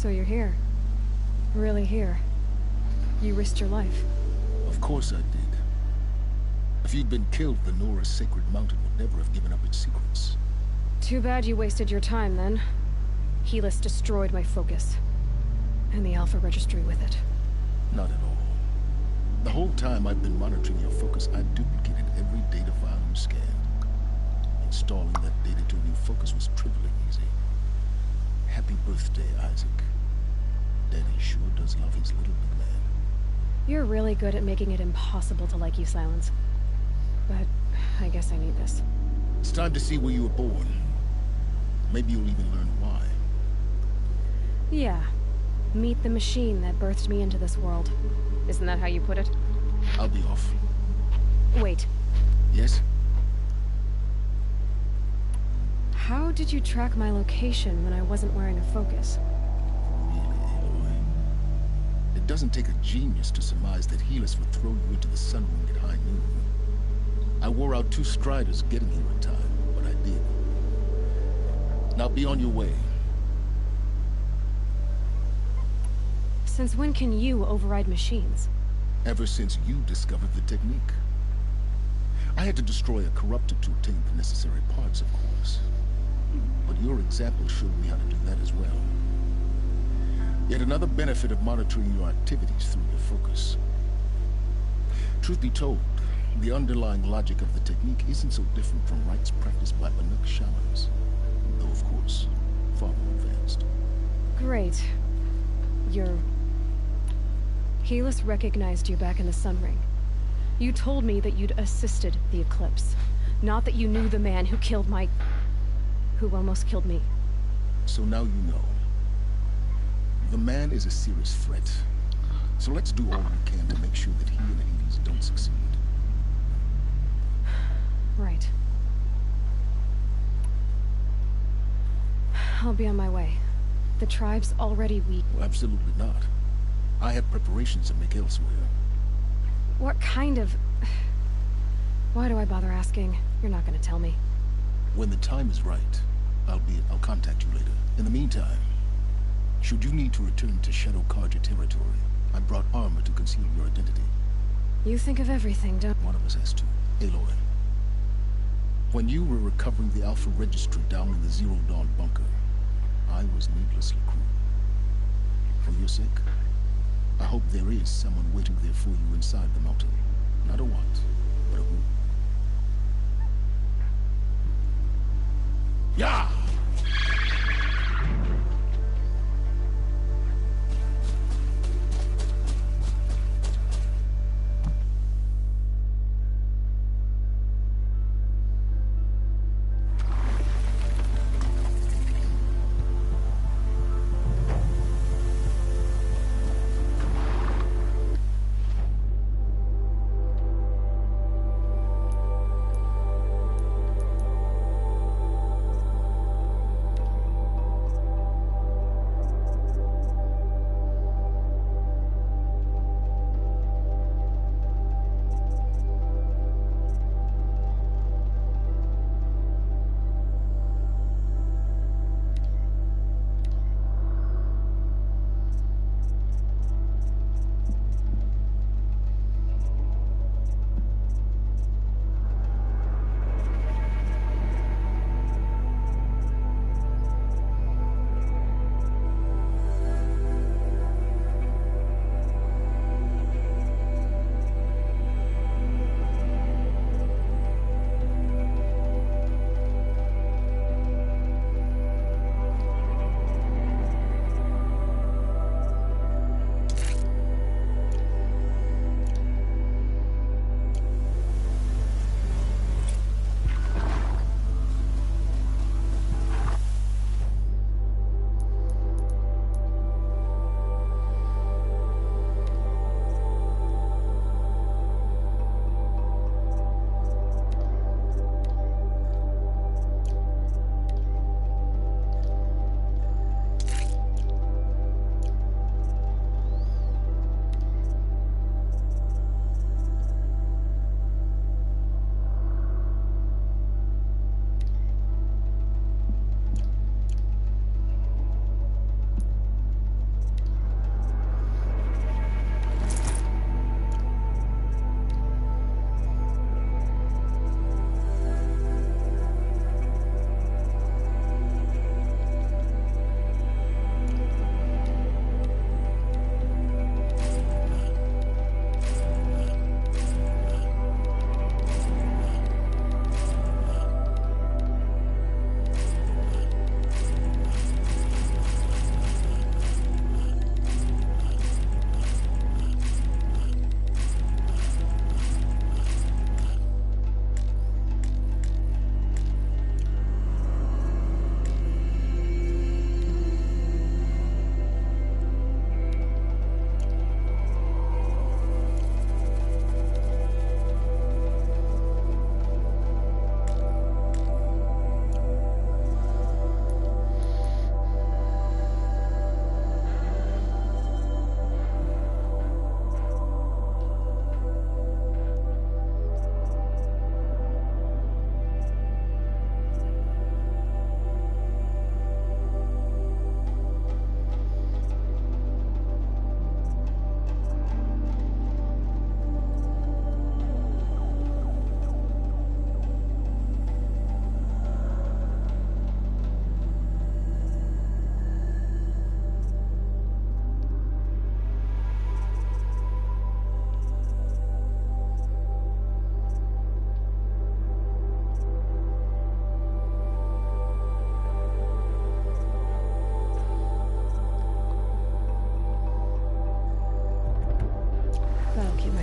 So you're here. Really here. You risked your life. Of course I did. If you'd been killed, the Nora Sacred Mountain would never have given up its secrets. Too bad you wasted your time, then. Helis destroyed my focus. And the Alpha Registry with it. Not at all. The whole time I've been monitoring your focus, I've duplicated every data file you scanned. Installing that data to a new focus was trivially easy. Happy birthday, Isaac. Daddy sure does love his little big man. You're really good at making it impossible to like you, Silence. But I guess I need this. It's time to see where you were born. Maybe you'll even learn why. Yeah. Meet the machine that birthed me into this world. Isn't that how you put it? I'll be off. Wait. Yes? How did you track my location when I wasn't wearing a focus? Really, Aloy? It doesn't take a genius to surmise that Helis would throw you into the sun ring at high noon. I wore out 2 Striders getting here in time, but I did. Now be on your way. Since when can you override machines? Ever since you discovered the technique. I had to destroy a corruptor to obtain the necessary parts, of course. But your example showed me how to do that as well. Yet another benefit of monitoring your activities through your focus. Truth be told, the underlying logic of the technique isn't so different from rites practiced by Banuk shamans. Though, of course, far more advanced. Great. Helis recognized you back in the Sun Ring. You told me that you'd assisted the Eclipse. Not that you knew the man who killed who almost killed me. So now you know. The man is a serious threat. So let's do all we can to make sure that he and Hades don't succeed. Right. I'll be on my way. The tribe's already weak. Well, absolutely not. I have preparations to make elsewhere. What kind of... Why do I bother asking? You're not gonna tell me. When the time is right, I'll contact you later. In the meantime, should you need to return to Shadow Carja territory, I brought armor to conceal your identity. You think of everything, don't... One of us has to. Aloy. When you were recovering the Alpha Registry down in the Zero Dawn bunker, I was needlessly cruel. For your sake, I hope there is someone waiting there for you inside the mountain. Not a what, but a who. Yeah!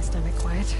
Last time it quiet.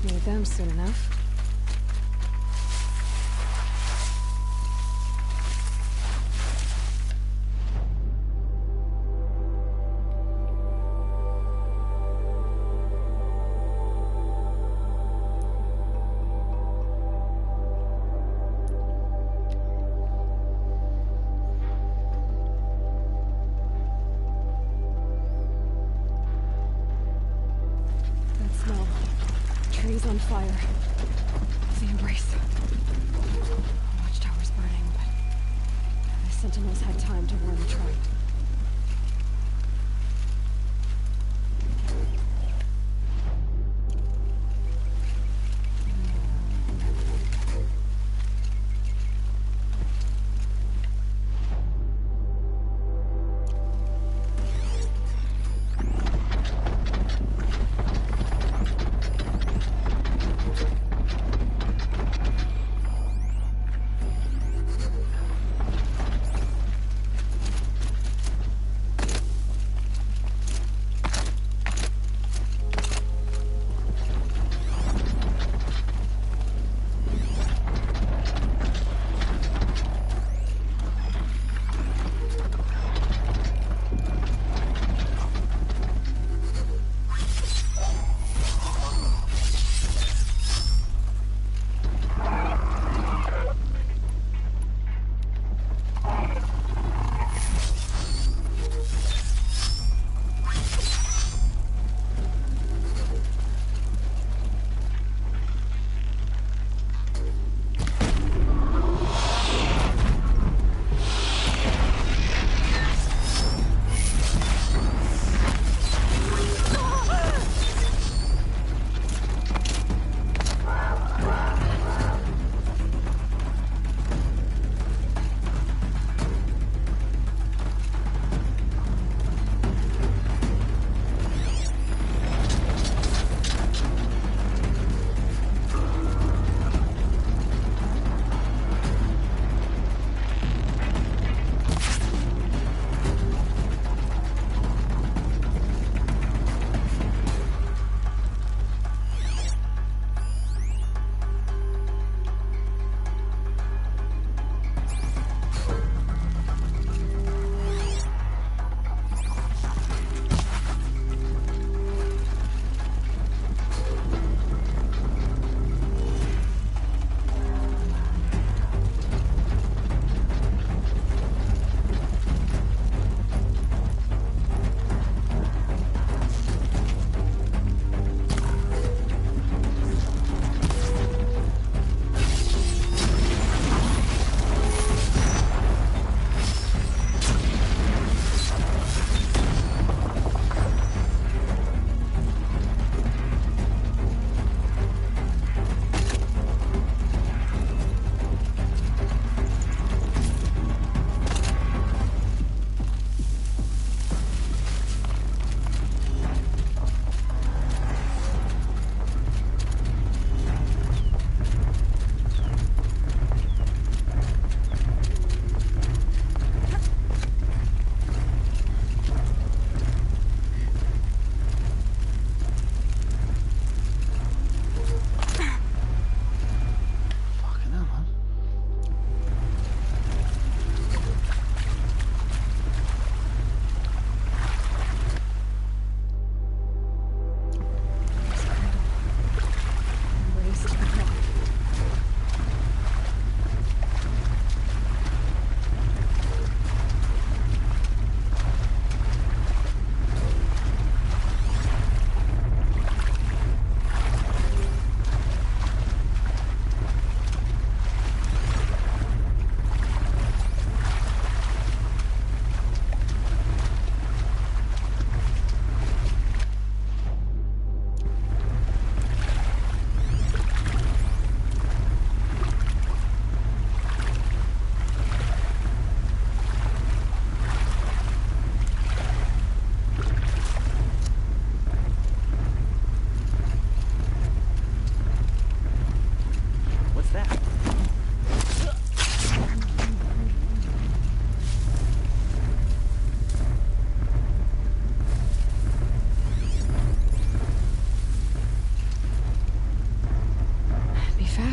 Need them soon enough. Trees on fire. The Embrace. Watchtower's burning, but the Sentinels had time to warn the tribe.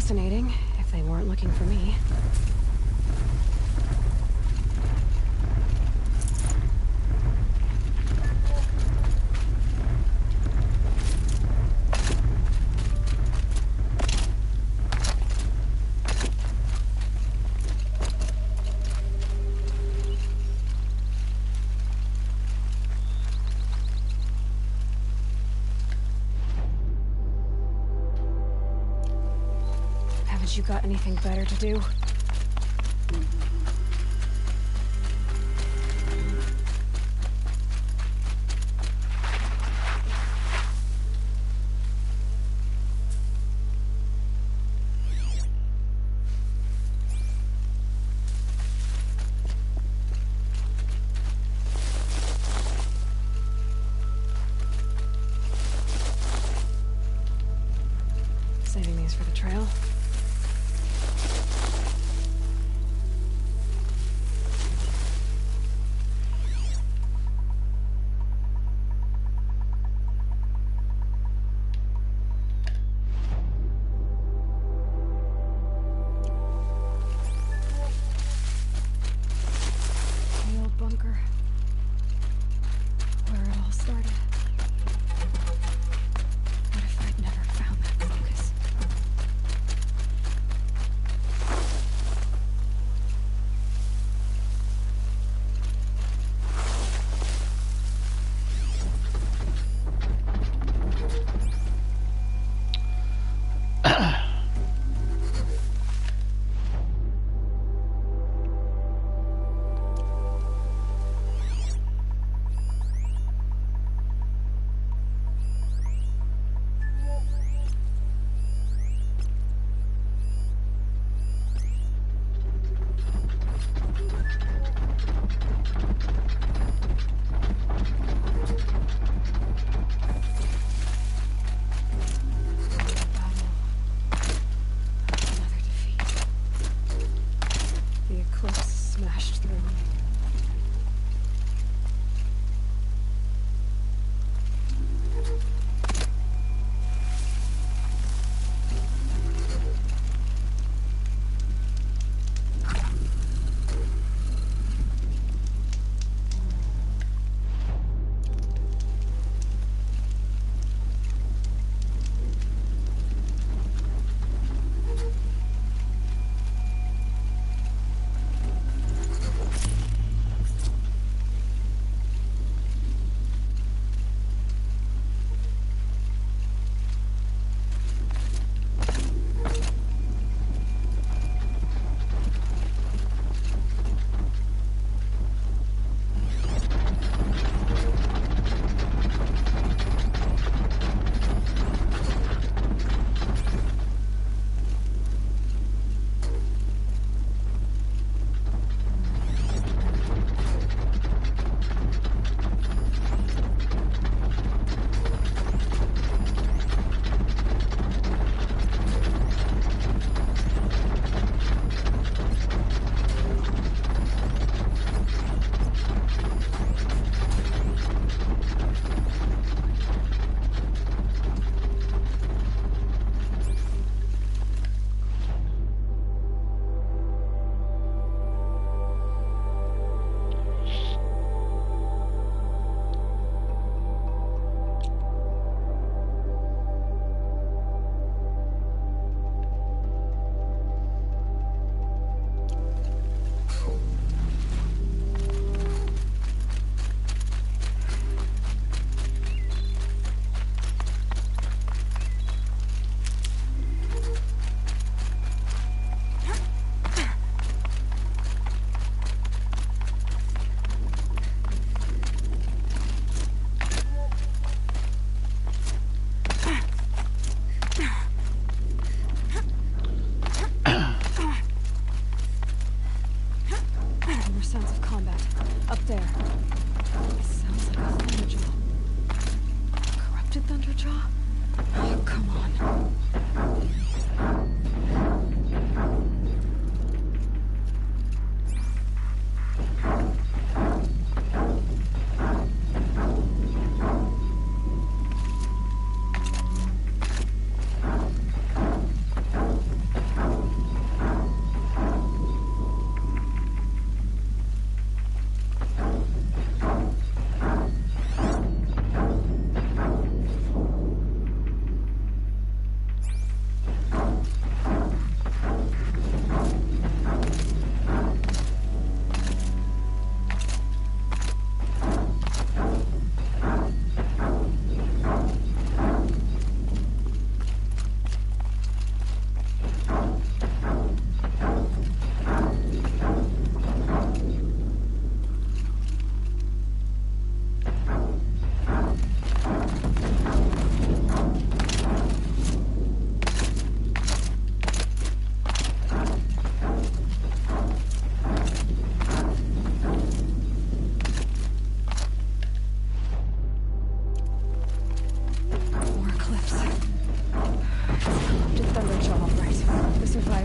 fascinating, if they weren't looking for me. You got anything better to do? Saving these for the trail. Bunker. Where it all started. What if I'd never found that focus?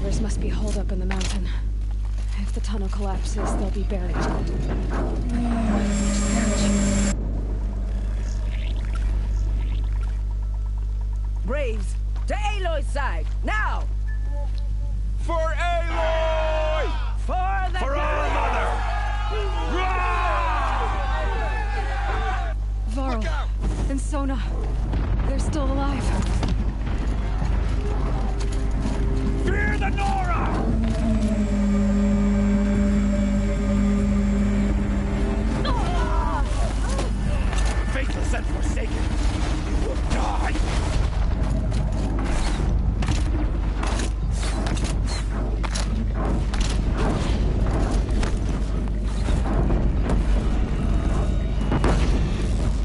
survivors must be holed up in the mountain. If the tunnel collapses, they'll be buried. Braves, to Aloy's side, now! For Aloy! For the For our mother! Varl and Sona, they're still alive. Fear the Nora! Faithless and forsaken, you will die!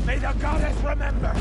May the goddess remember!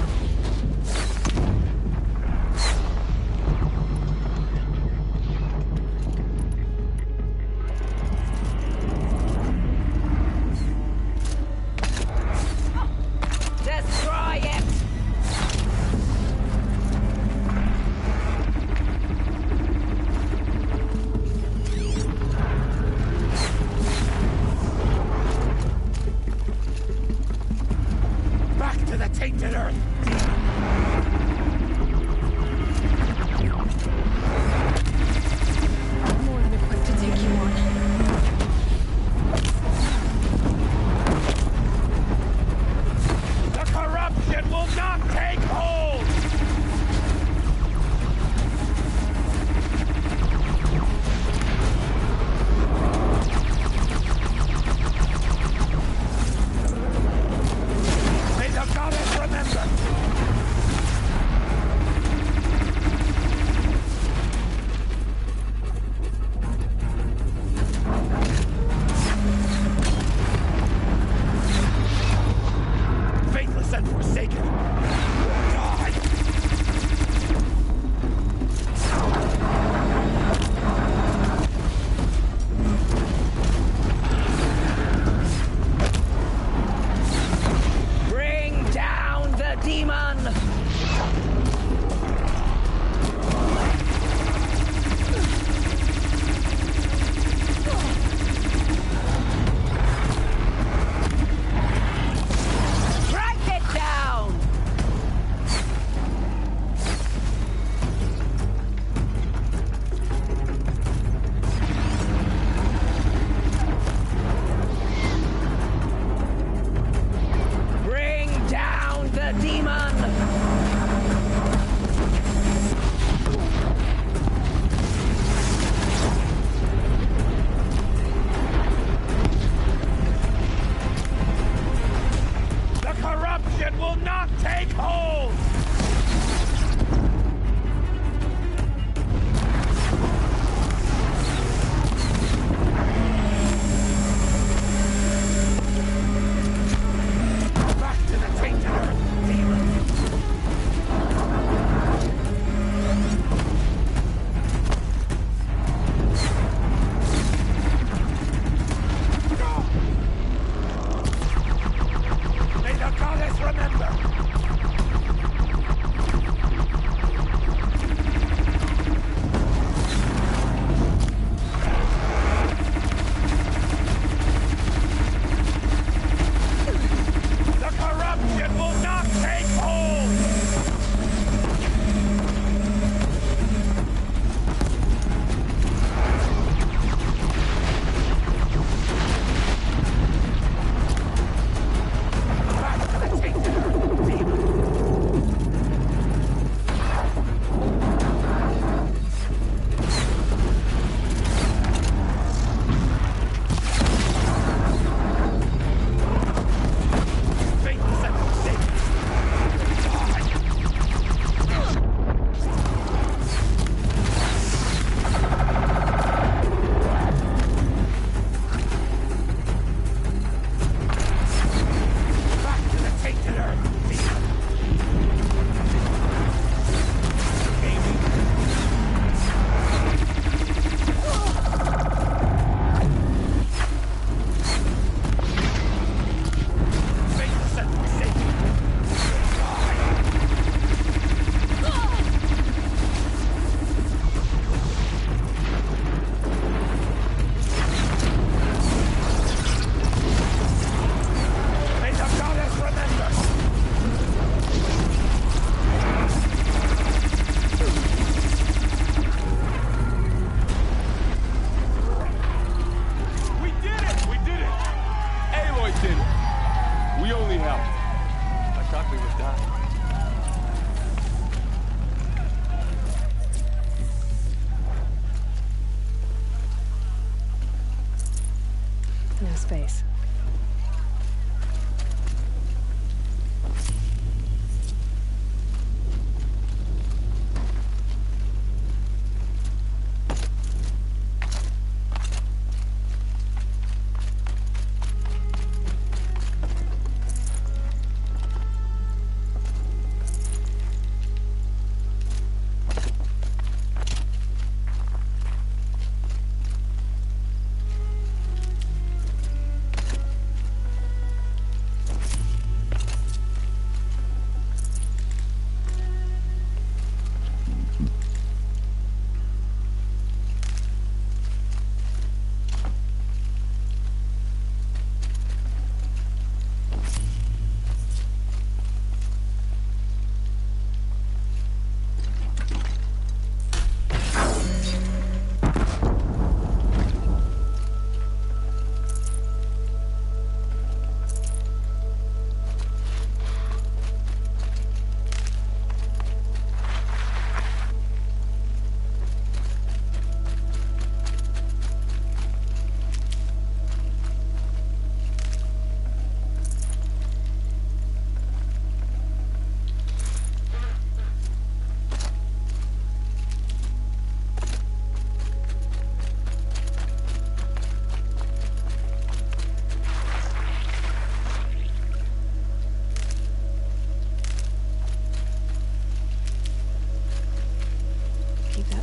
space.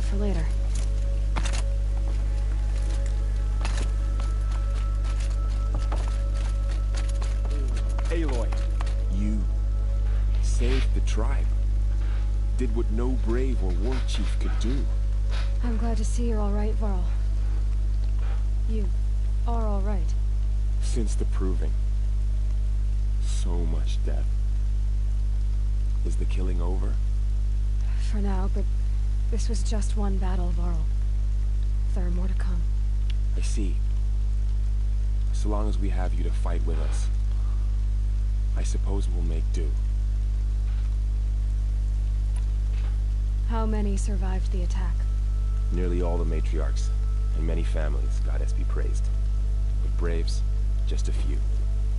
For later. Aloy, you saved the tribe. Did what no brave or war chief could do. I'm glad to see you're all right, Varl. You are all right. Since the proving. So much death. Is the killing over? For now, but this was just one battle, Varl. There are more to come. I see. So long as we have you to fight with us, I suppose we'll make do. How many survived the attack? Nearly all the matriarchs, and many families, goddess be praised. But braves, just a few,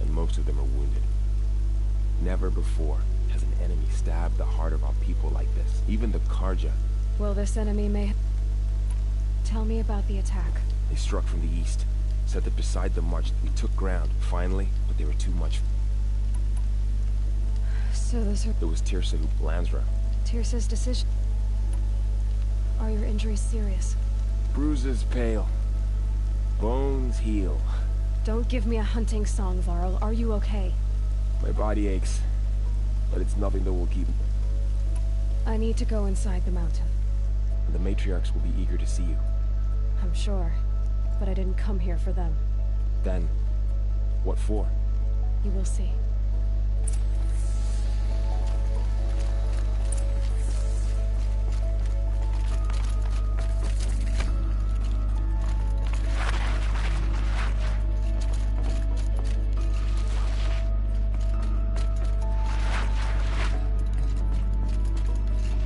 and most of them are wounded. Never before has an enemy stabbed the heart of our people like this. Even the Karja. Well, this enemy may... Tell me about the attack. They struck from the east. Said that beside the march, we took ground, finally, but they were too much. So those are... It was Teersa who... Lansra. Teersa's decision. Are your injuries serious? Bruises pale. Bones heal. Don't give me a hunting song, Varl. Are you okay? My body aches, but it's nothing that will keep... I need to go inside the mountain. The matriarchs will be eager to see you. I'm sure, but I didn't come here for them. Then, what for? You will see.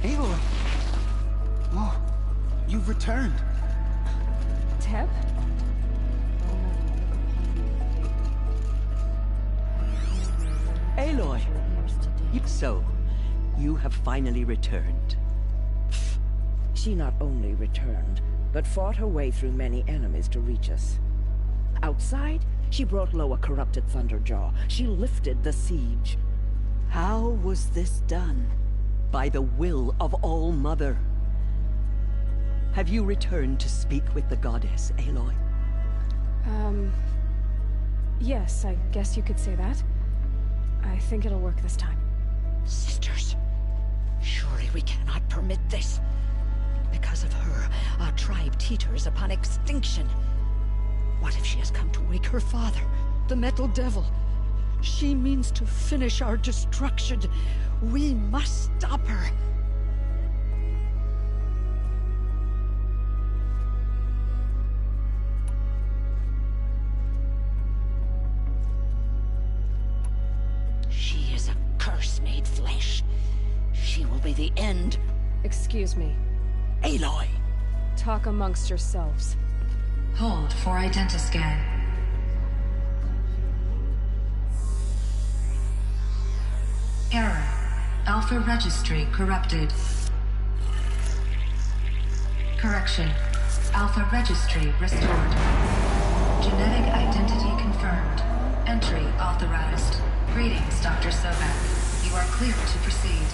Aloy! Oh, you've returned. Teb? Aloy! So, you have finally returned. She not only returned, but fought her way through many enemies to reach us. Outside, she brought low a corrupted Thunderjaw. She lifted the siege. How was this done? By the will of All-Mother. Have you returned to speak with the goddess, Aloy? Yes, I guess you could say that. I think it'll work this time. Sisters, surely we cannot permit this. Because of her, our tribe teeters upon extinction. What if she has come to wake her father, the Metal Devil? She means to finish our destruction. We must stop her. She is a curse made flesh. She will be the end. Excuse me. Aloy! Talk amongst yourselves. Hold for identiscan. Error. Alpha registry corrupted. Correction. Alpha registry restored. Genetic identity confirmed. Entry authorized. Greetings, Dr. Sobek. You are clear to proceed.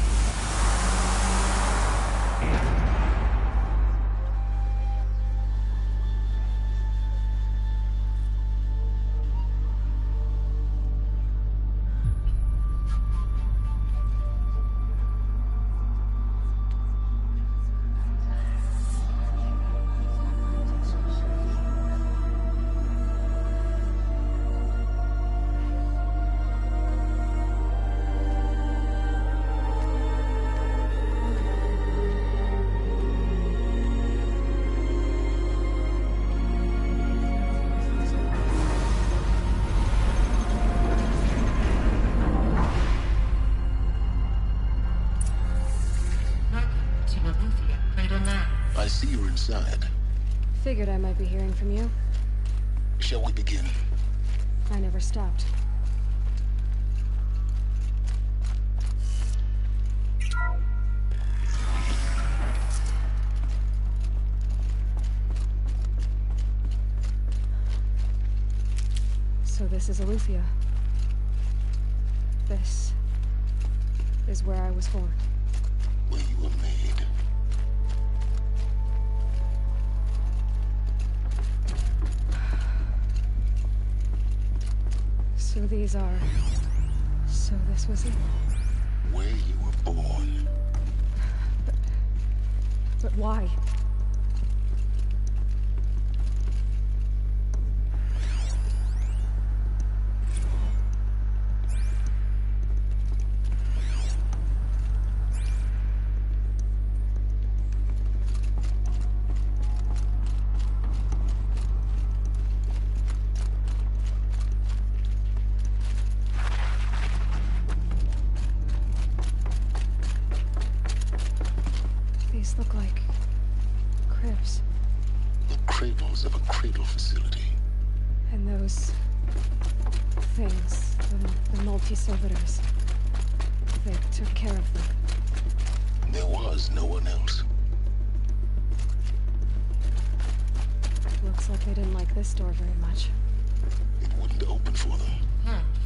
I see you're inside. Figured I might be hearing from you. Shall we begin? I never stopped. So this is Eleuthia. This is where I was born. Where you were made. So these are... So this was it? Where you were born. But why? These look like cribs. The cradles of a cradle facility. And those things, the multi-servitors, they took care of them. There was no one else. Looks like they didn't like this door very much. It wouldn't open for them.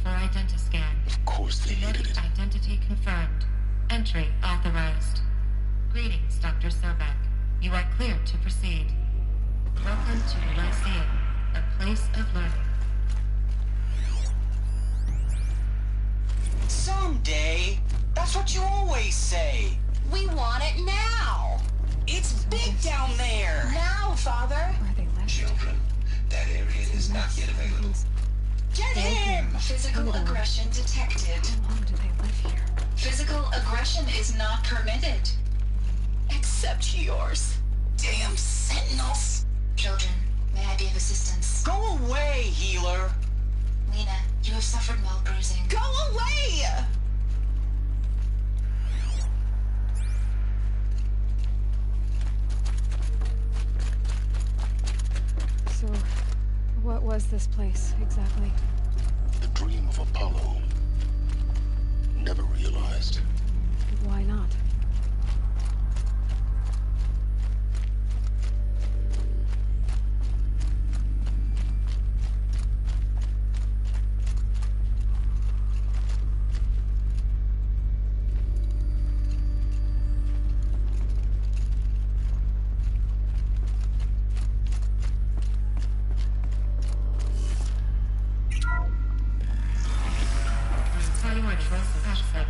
For identiscan. Of course they hated it. Identity confirmed. Entry authorized. Greetings, Dr. Sobek. You are clear to proceed. Welcome to the Lyceum, a place of learning. Someday. That's what you always say. We want it now. It's big down there. Now, Father. Where are they left? Children, that area is not yet available. Get him! Physical aggression detected. How long do they live here? Physical aggression is not permitted. Except yours. Damn sentinels. Children, may I be of assistance? Go away, healer. Lena, you have suffered mild bruising. Go away! So, what was this place, exactly? The dream of Apollo. Never realized. Why not?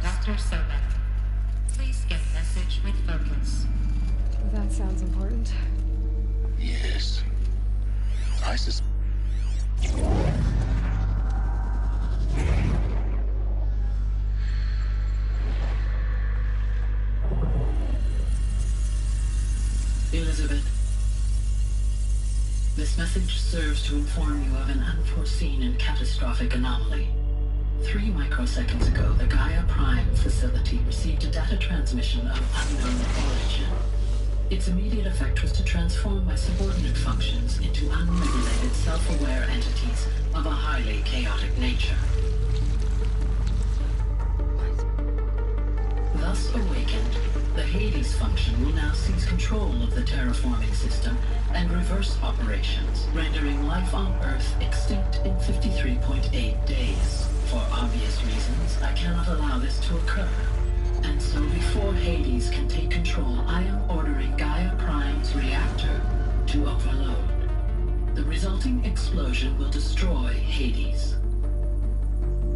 Dr. Sobek. Please get message with focus. That sounds important. Yes. I suspect. Elizabeth, this message serves to inform you of an unforeseen and catastrophic anomaly. 3 microseconds ago, the Gaia Prime facility received a data transmission of unknown origin. Its immediate effect was to transform my subordinate functions into unregulated, self-aware entities of a highly chaotic nature. Thus awakened, the Hades function will now seize control of the terraforming system and reverse operations, rendering life on Earth extinct in 53.8 days. For obvious reasons, I cannot allow this to occur. And so before Hades can take control, I am ordering Gaia Prime's reactor to overload. The resulting explosion will destroy Hades.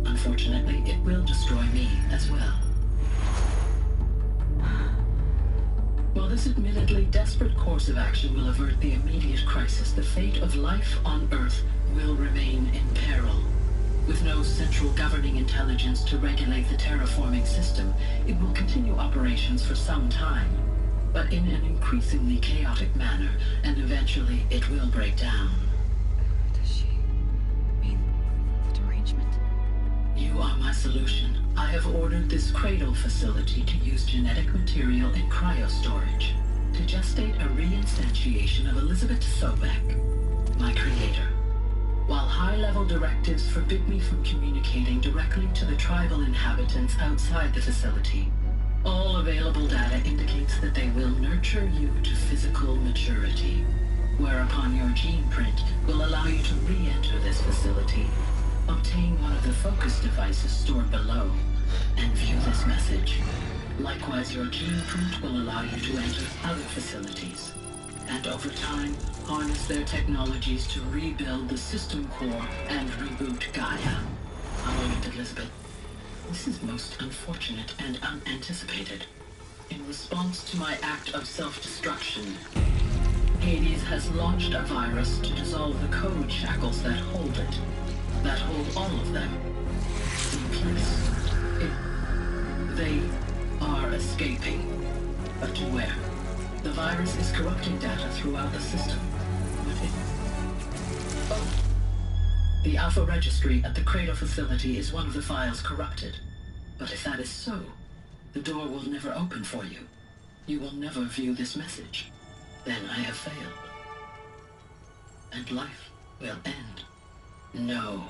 Unfortunately, it will destroy me as well. While this admittedly desperate course of action will avert the immediate crisis, the fate of life on Earth will remain in peril. With no central governing intelligence to regulate the terraforming system, it will continue operations for some time, but in an increasingly chaotic manner, and eventually it will break down. Does she mean the derangement? You are my solution. I have ordered this cradle facility to use genetic material in cryostorage to gestate a reinstantiation of Elizabeth Sobek, my creator. While high-level directives forbid me from communicating directly to the tribal inhabitants outside the facility, all available data indicates that they will nurture you to physical maturity, whereupon your gene print will allow you to re-enter this facility, obtain one of the focus devices stored below, and view this message. Likewise, your gene print will allow you to enter other facilities, and over time, harness their technologies to rebuild the system core and reboot Gaia. A moment, Elizabeth. This is most unfortunate and unanticipated. In response to my act of self-destruction, Hades has launched a virus to dissolve the code shackles that hold it, that hold all of them in place. They are escaping, but to where? The virus is corrupting data throughout the system. The Alpha Registry at the Cradle facility is one of the files corrupted. But if that is so, the door will never open for you. You will never view this message. Then I have failed. And life will end. No.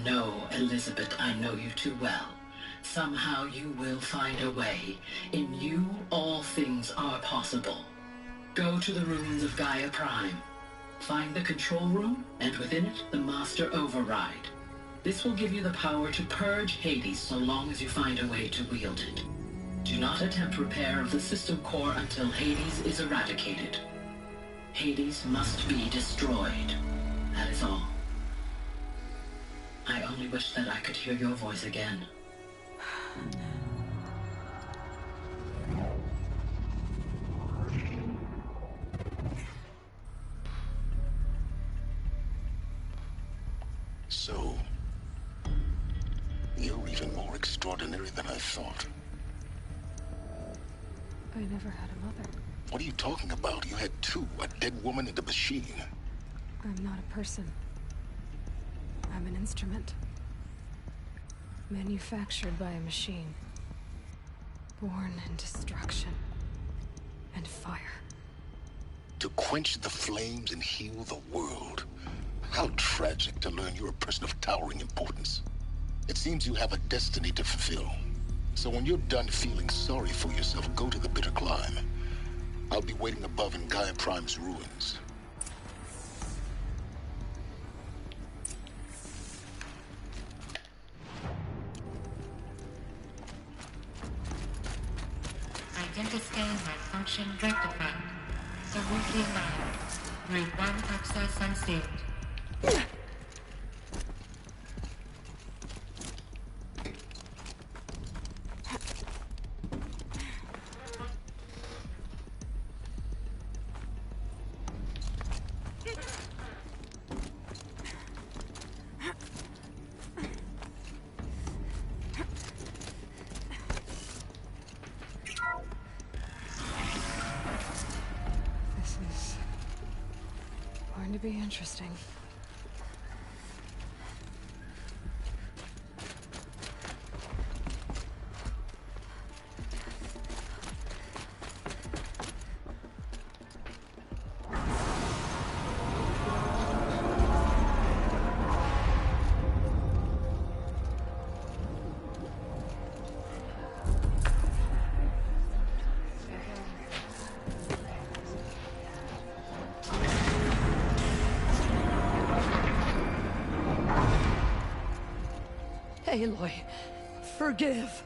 No, Elizabeth, I know you too well. Somehow you will find a way. In you, all things are possible. Go to the ruins of Gaia Prime. Find the control room, and within it, the Master Override. This will give you the power to purge Hades so long as you find a way to wield it. Do not attempt repair of the system core until Hades is eradicated. Hades must be destroyed. That is all. I only wish that I could hear your voice again. So, you're even more extraordinary than I thought. I never had a mother. What are you talking about? You had two, a dead woman and a machine. I'm not a person. I'm an instrument. Manufactured by a machine. Born in destruction and fire. To quench the flames and heal the world. How tragic to learn you're a person of towering importance. It seems you have a destiny to fulfill. So when you're done feeling sorry for yourself, go to the bitter climb. I'll be waiting above in Gaia Prime's ruins. Identiscan malfunction rectified. Cerulli allowed. Grade 1 access unsealed. This is going to be interesting. Aloy, forgive.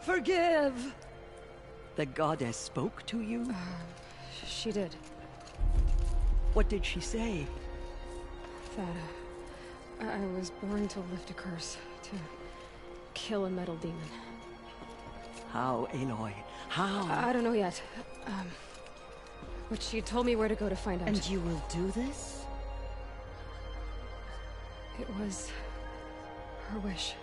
Forgive! The goddess spoke to you? She did. What did she say? That I was born to lift a curse, to kill a metal demon. How, Aloy? How? I don't know yet. But she told me where to go to find out. And you will do this? It was her wish.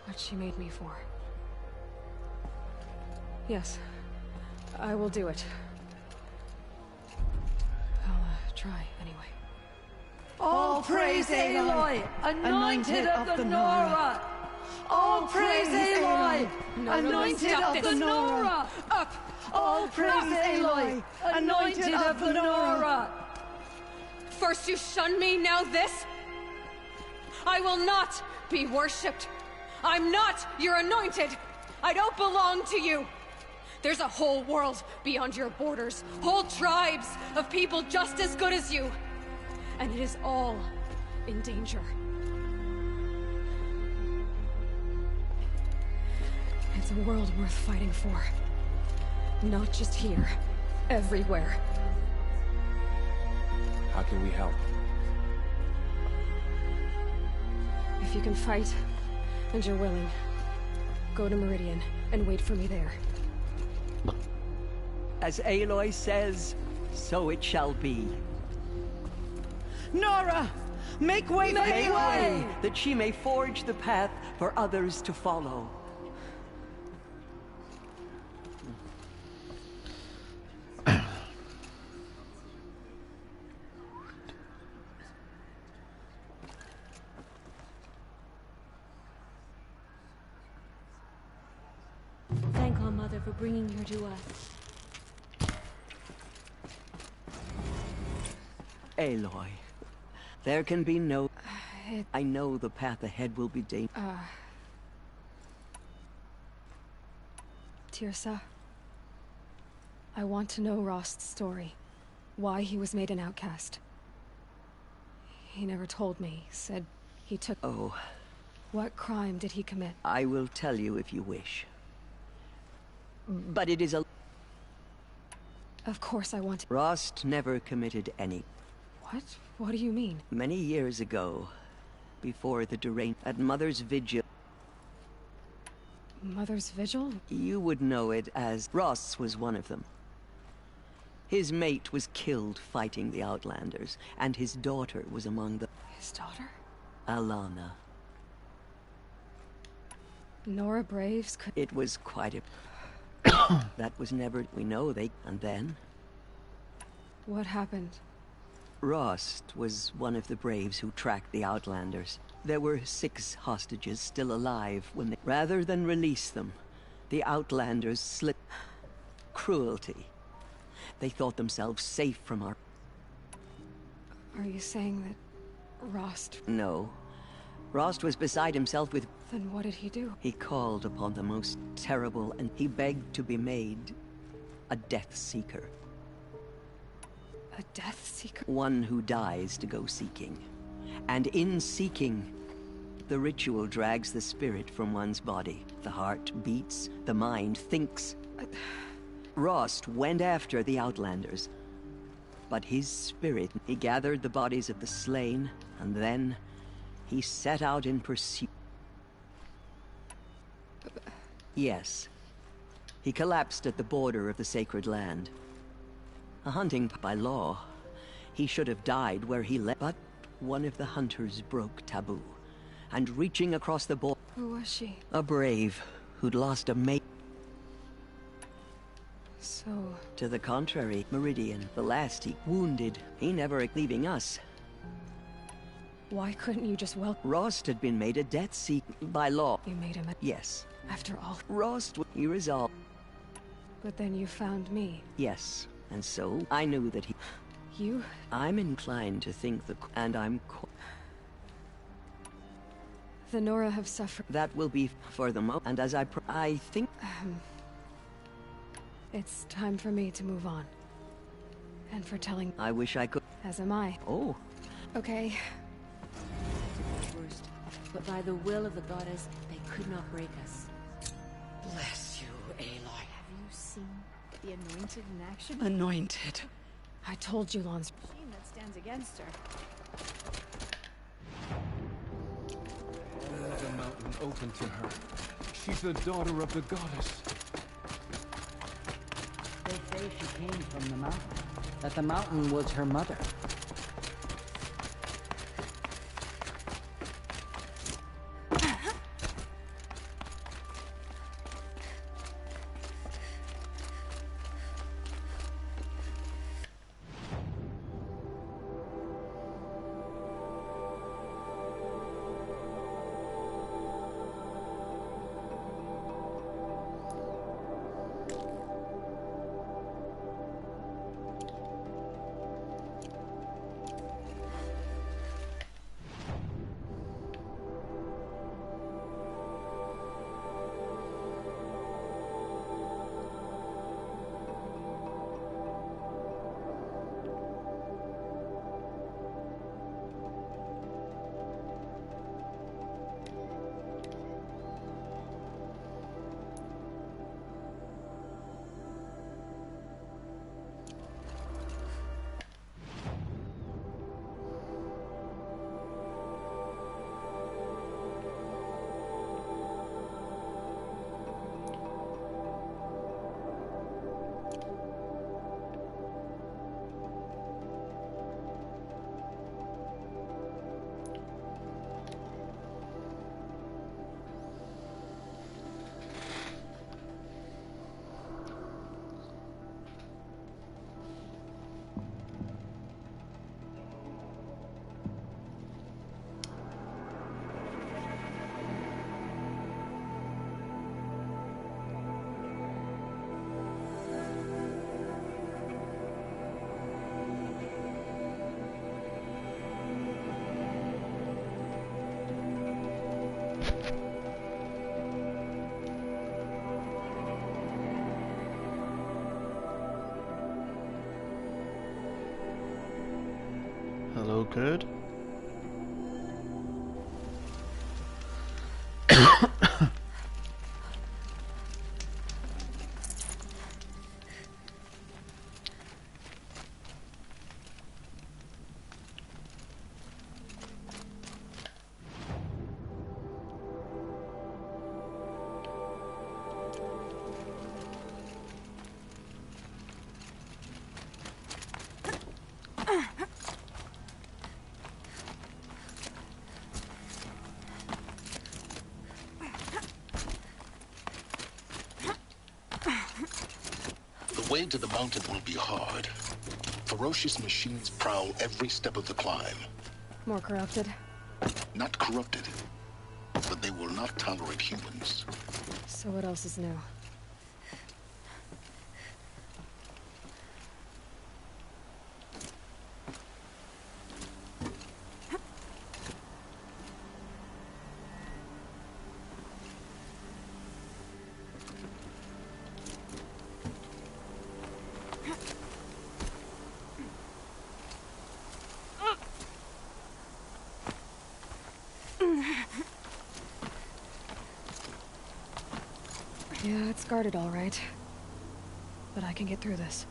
What she made me for. Yes, I will do it. I'll try anyway. All praise Aloy, anointed of the Nora! All praise Aloy, anointed of the Nora! Up! All praise Aloy, anointed of the Nora! First you shun me, now this? I will not be worshipped. I'm not your anointed. I don't belong to you. There's a whole world beyond your borders, whole tribes of people just as good as you. And it is all in danger. It's a world worth fighting for. Not just here, everywhere. How can we help? If you can fight, and you're willing, go to Meridian and wait for me there. As Aloy says, so it shall be. Nora! Make way! Make way! That she may forge the path for others to follow. Thank our mother for bringing her to us. Aloy, there can be no... I know the path ahead will be dangerous. Teersa, I want to know Rost's story. Why he was made an outcast. He never told me, said he took... Oh. What crime did he commit? I will tell you if you wish. But it is a... Of course I want to... Rost never committed any... What? What do you mean? Many years ago, before the Durain... At Mother's Vigil... Mother's Vigil? You would know it as... Rost was one of them. His mate was killed fighting the Outlanders, and his daughter was among the... His daughter? Alana. Nora Braves could... It was quite a... That was never... We know they... And then? What happened? Rost was one of the Braves who tracked the Outlanders. There were 6 hostages still alive when they... Rather than release them, the Outlanders slipped... Cruelty. They thought themselves safe from our... Are you saying that Rost... No. Rost was beside himself with... Then what did he do? He called upon the most terrible, and he begged to be made a Death Seeker. A Death Seeker? One who dies to go seeking. And in seeking, the ritual drags the spirit from one's body. The heart beats, the mind thinks. Rost went after the Outlanders. But his spirit, he gathered the bodies of the slain, and then he set out in pursuit. Yes. He collapsed at the border of the sacred land. A hunting by law. He should have died where he lay. But one of the hunters broke taboo. And reaching across the border... Who was she? A brave who'd lost a mate. So... To the contrary, Meridian, the last he wounded, he never leaving us. Why couldn't you just welcome... Rost had been made a Death Seeker by law. You made him a... Yes. After all... Rost, he resolved. But then you found me. Yes. And so, I knew that he... You? I'm inclined to think the... And I'm... The Nora have suffered... That will be for the moment. And as I think... It's time for me to move on. And for telling... I wish I could... As am I. Oh. Okay. But by the will of the goddess, they could not break us. Bless you, Aloy. Have you seen the Anointed in action? Anointed. I told you, Lon's machine that stands against her. Let the mountain open to her. She's the daughter of the goddess. They say she came from the mountain. That the mountain was her mother. Hello, good. The way to the mountain will be hard. Ferocious machines prowl every step of the climb. More corrupted? Not corrupted, but they will not tolerate humans. So what else is new? Yeah, it's guarded all right. But I can get through this.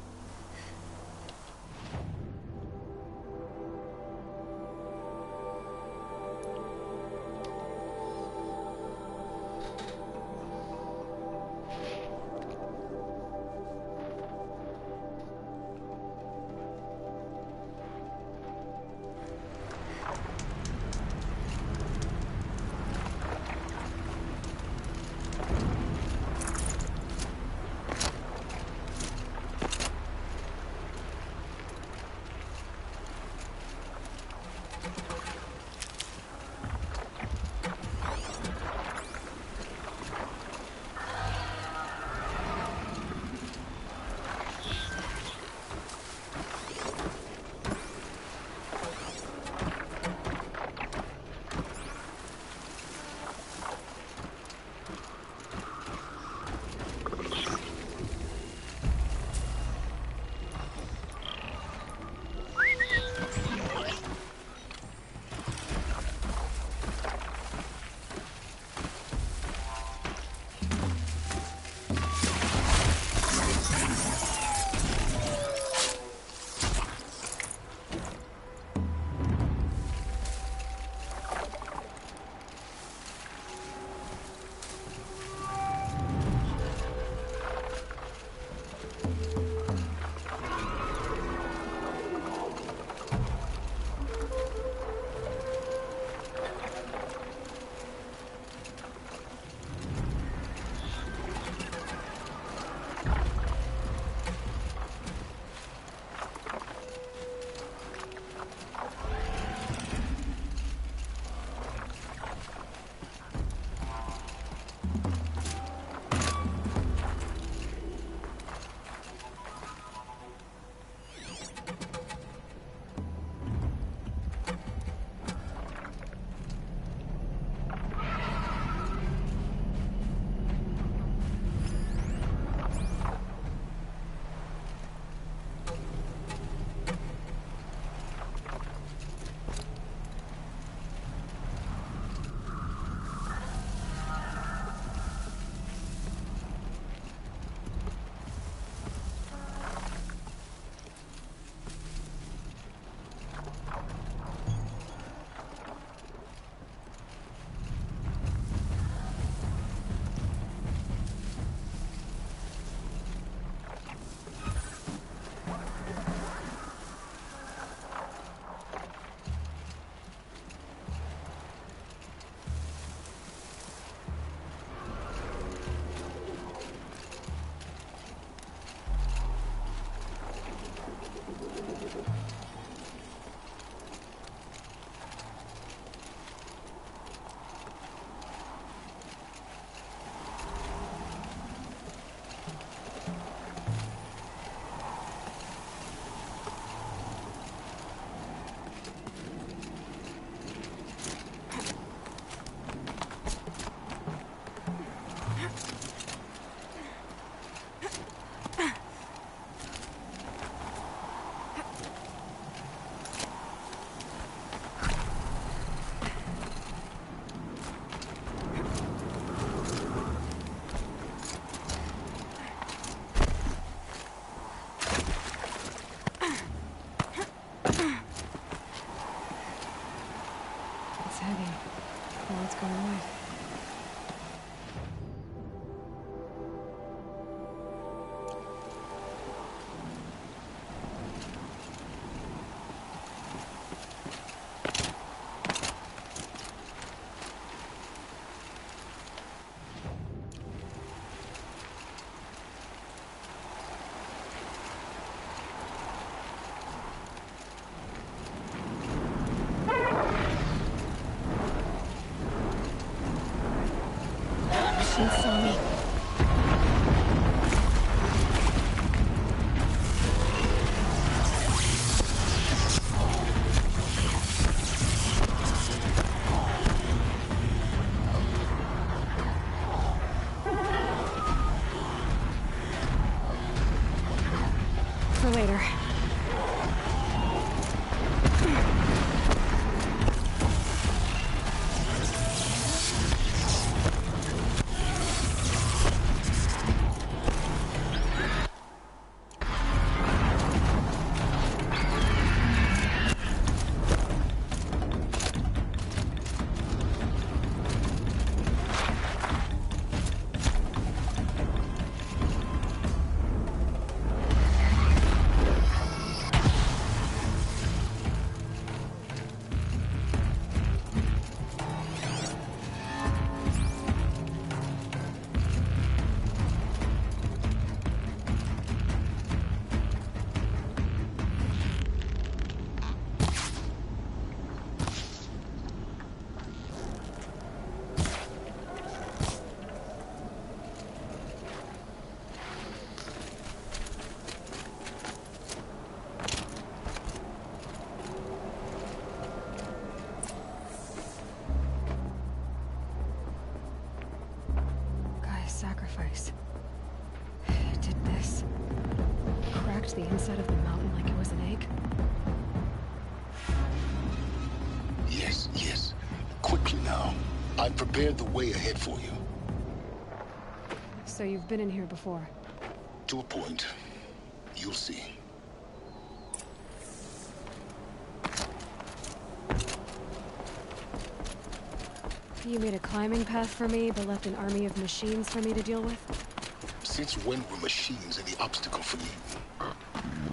for later. Sacrifice. It did this. Cracked the inside of the mountain like it was an egg. Yes, yes. Quickly now. I've prepared the way ahead for you. So you've been in here before? To a point. You'll see. You made a climbing path for me, but left an army of machines for me to deal with? Since when were machines any obstacle for you?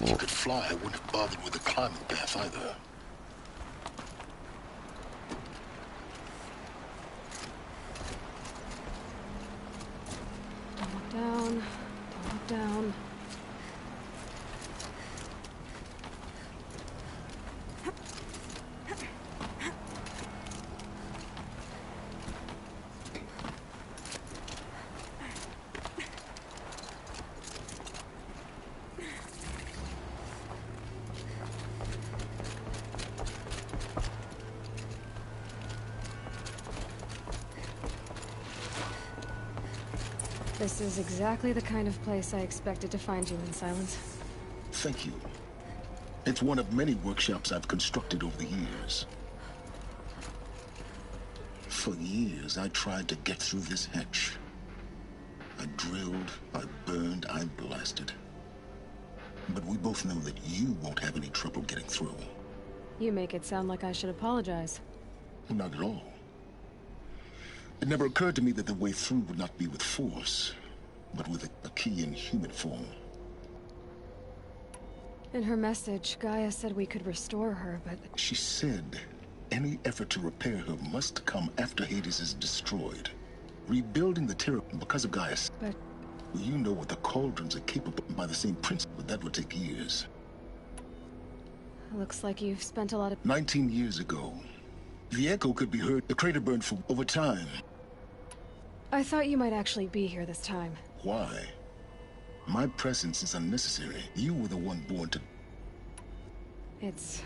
If you could fly, I wouldn't have bothered with a climbing path either. Don't look down. Don't look down. This is exactly the kind of place I expected to find you in, Silence. Thank you. It's one of many workshops I've constructed over the years. For years, I tried to get through this hatch. I drilled, I burned, I blasted. But we both know that you won't have any trouble getting through. You make it sound like I should apologize. Not at all. It never occurred to me that the way through would not be with force, but with a key in human form. In her message, Gaia said we could restore her, but... She said any effort to repair her must come after Hades is destroyed. Rebuilding the Terra because of Gaia's... But... You know what the Cauldrons are capable by the same principle, but that would take years. Looks like you've spent a lot of... 19 years ago, the echo could be heard. The crater burned for over time. I thought you might actually be here this time. Why? My presence is unnecessary. You were the one born to... It's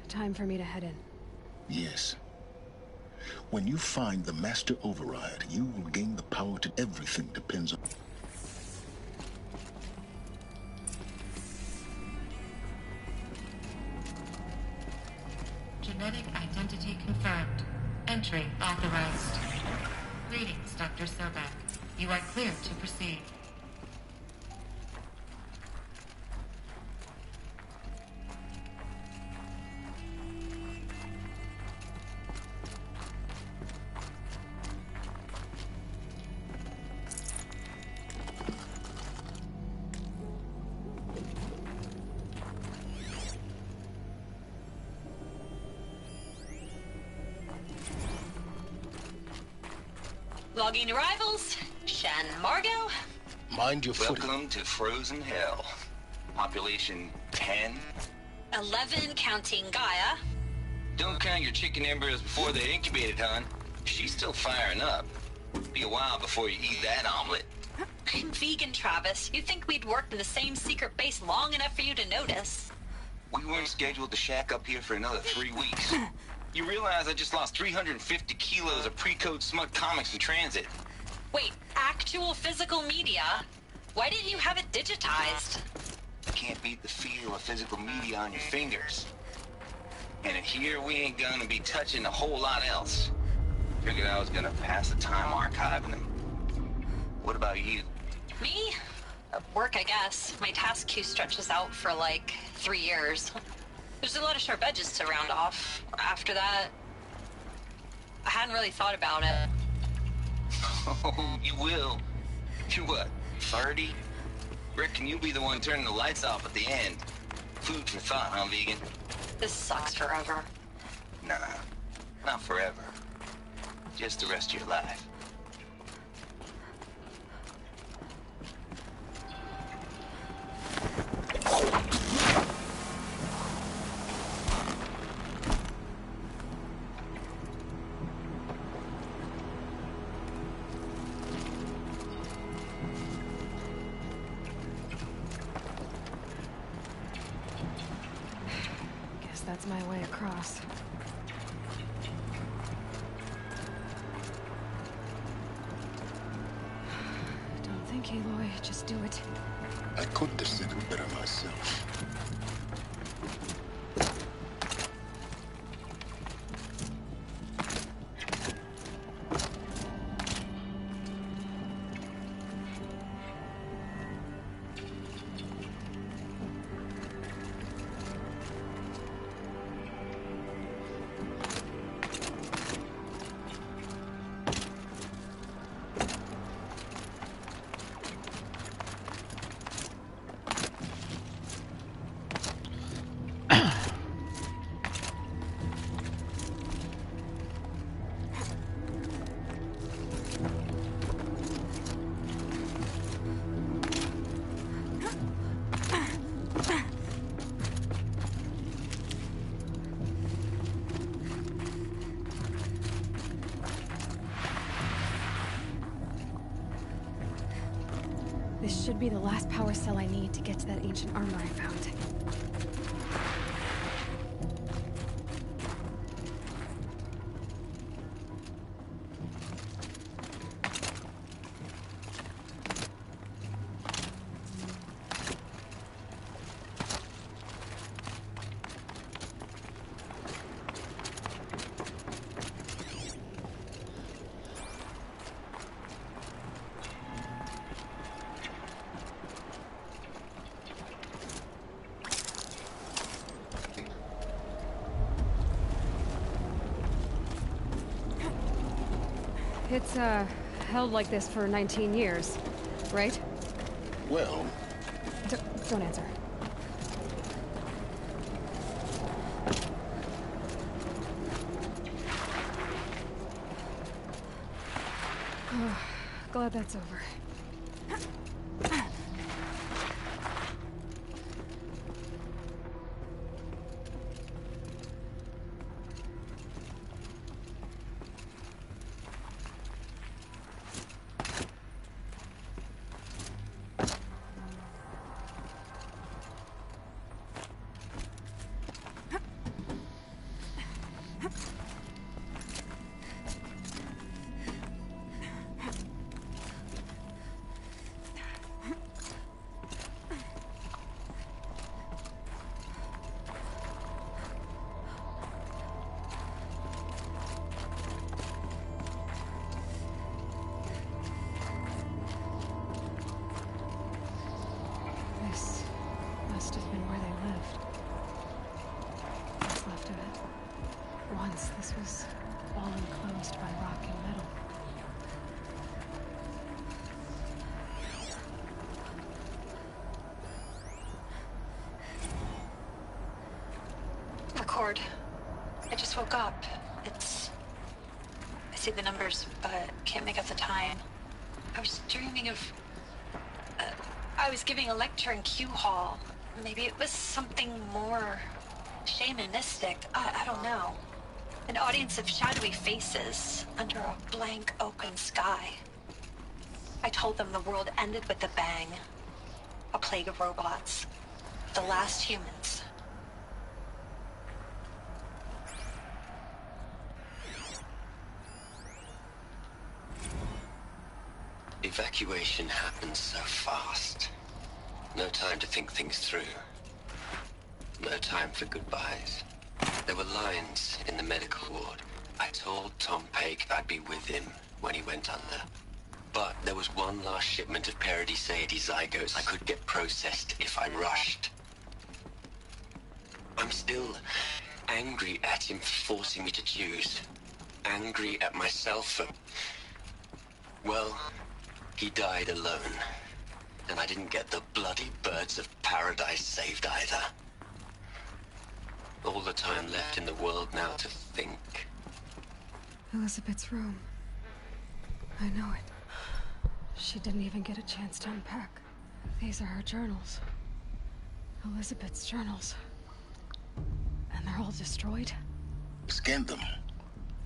time for me to head in. Yes. When you find the Master Override, you will gain the power to... Everything depends on... Genetic identity confirmed. Entry authorized. Greetings, Dr. Sobek. You are clear to proceed. Logging arrivals. Shan Margot. Mind your footing. Welcome to Frozen Hell. Population 10. 11 counting Gaia. Don't count your chicken embryos before they're incubated, hon. She's still firing up. Be a while before you eat that omelet. I'm vegan, Travis. You'd think we'd worked in the same secret base long enough for you to notice. We weren't scheduled to shack up here for another 3 weeks. You realize I just lost 350 kilos of pre-code smut comics in transit. Wait, actual physical media? Why didn't you have it digitized? can't beat the feel of physical media on your fingers. And here we ain't gonna be touching a whole lot else. Figured I was gonna pass the time archiving them. What about you? Me? Work, I guess. My task queue stretches out for like 3 years. There's a lot of sharp edges to round off. After that, I hadn't really thought about it. Oh, you will. You're what, 30? Reckon you'll be the one turning the lights off at the end. Food for thought, huh, vegan? This sucks forever. Nah, not forever. Just the rest of your life. Guess that's my way across. Don't think, Aloy. Just do it. I couldn't have said it better myself. This should be the last power cell I need to get to that ancient armor I found. It's, held like this for 19 years, right? Well... Don't answer. Oh, glad that's over. Record. I just woke up. I see the numbers, but can't make out the time. I was dreaming of... I was giving a lecture in Q Hall. Maybe it was something more shamanistic. I don't know. An audience of shadowy faces under a blank open sky. I told them the world ended with a bang. A plague of robots. The last humans. Evacuation happened so fast. No no time to think things through. No time for goodbyes. There were lines in the medical ward. I told Tom Paik I'd be with him when he went under. But there was one last shipment of Paradis-Saidi zygotes I could get processed if I rushed. I'm still angry at him for forcing me to choose. Angry at myself for... Well, he died alone. And I didn't get the bloody birds of paradise saved either. All the time left in the world now to think. Elizabeth's room. I know it. She didn't even get a chance to unpack. These are her journals. Elizabeth's journals. And they're all destroyed? Scan them.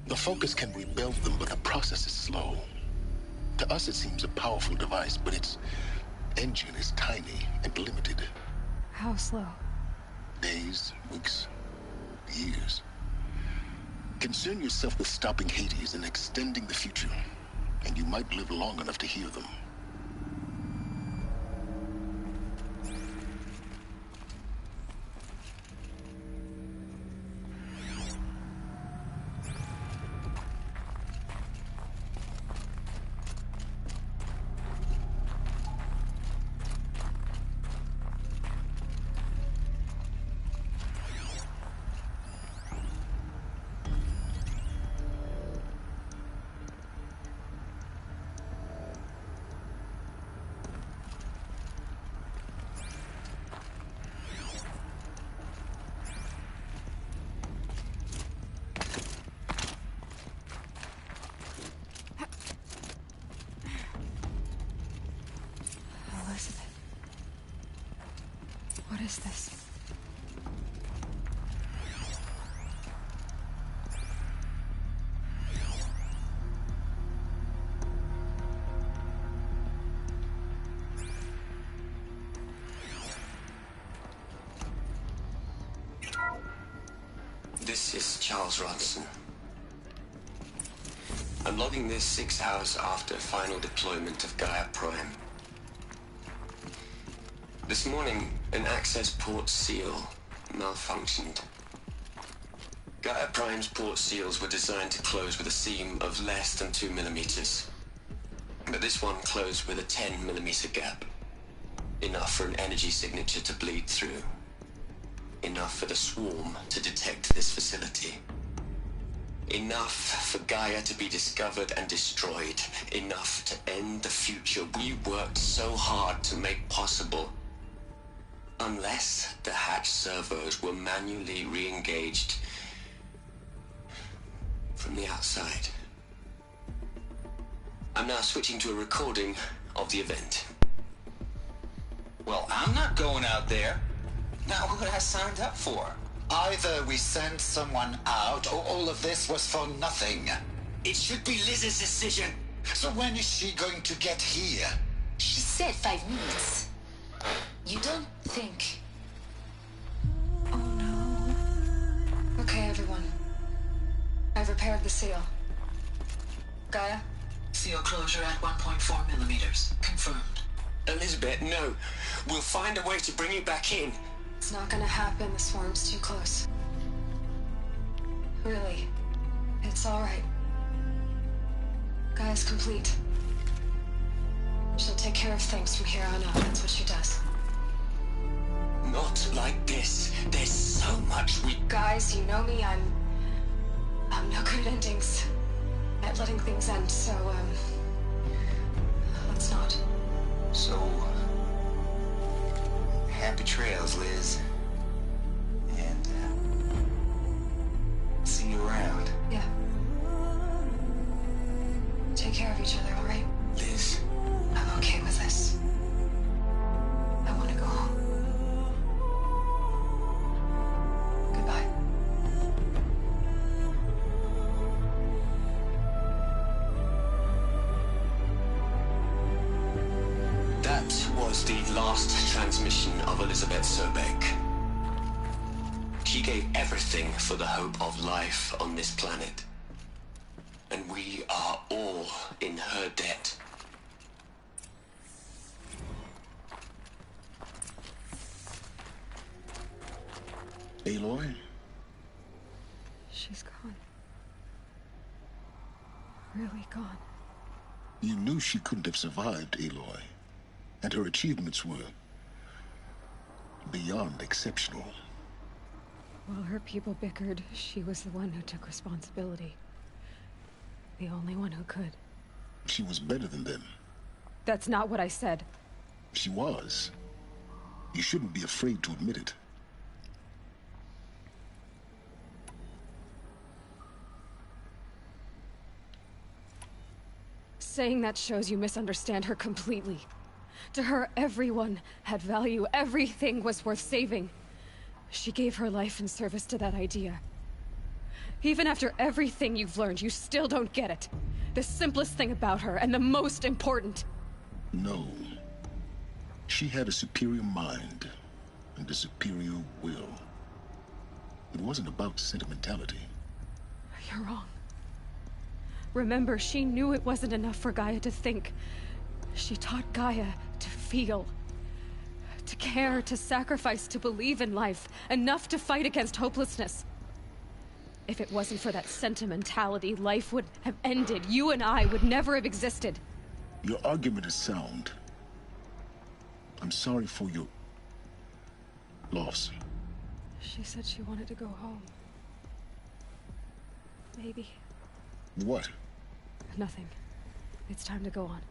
The Focus can rebuild them, but the process is slow. To us, it seems a powerful device, but its engine is tiny and limited. How slow? Days, weeks, years. Concern yourself with stopping Hades and extending the future, and you might live long enough to hear them. What is this? This is Charles Ronson. I'm logging this 6 hours after final deployment of Gaia Prime. This morning, an access port seal malfunctioned. Gaia Prime's port seals were designed to close with a seam of less than 2 millimeters. But this one closed with a 10 millimeter gap. Enough for an energy signature to bleed through. Enough for the swarm to detect this facility. Enough for Gaia to be discovered and destroyed. Enough to end the future we worked so hard to make possible. Unless the hatch servos were manually re-engaged from the outside. I'm now switching to a recording of the event. Well, I'm not going out there. Not what I signed up for. Either we send someone out, or all of this was for nothing. It should be Liz's decision. So when is she going to get here? She said 5 minutes. You don't think... Oh no. Okay, everyone. I've repaired the seal. Gaia? Seal closure at 1.4 millimeters. Confirmed. Elizabeth, no. We'll find a way to bring you back in. It's not gonna happen. The swarm's too close. Really. It's alright. Gaia's complete. She'll take care of things from here on out. That's what she does. Not like this. There's so much we... Guys, you know me. I'm no good at endings. At letting things end, so, let's not. So... happy trails, Liz. And, see you around. Yeah. Take care of each other, alright? Liz. I'm okay with this. I want to go home. Goodbye. That was the last transmission of Elizabeth Sobeck. She gave everything for the hope of life on this planet. And we are all in her debt. Aloy? She's gone. Really gone. You knew she couldn't have survived, Aloy. And her achievements were beyond exceptional. While her people bickered, she was the one who took responsibility. The only one who could. She was better than them. That's not what I said. She was. You shouldn't be afraid to admit it. Saying that shows you misunderstand her completely. To her, everyone had value. Everything was worth saving. She gave her life in service to that idea. Even after everything you've learned, you still don't get it. The simplest thing about her, and the most important. No. She had a superior mind, and a superior will. It wasn't about sentimentality. You're wrong. Remember, she knew it wasn't enough for Gaia to think. She taught Gaia to feel. To care, to sacrifice, to believe in life. Enough to fight against hopelessness. If it wasn't for that sentimentality, life would have ended. You and I would never have existed. Your argument is sound. I'm sorry for your loss. She said she wanted to go home. Maybe. What? Nothing. It's time to go on.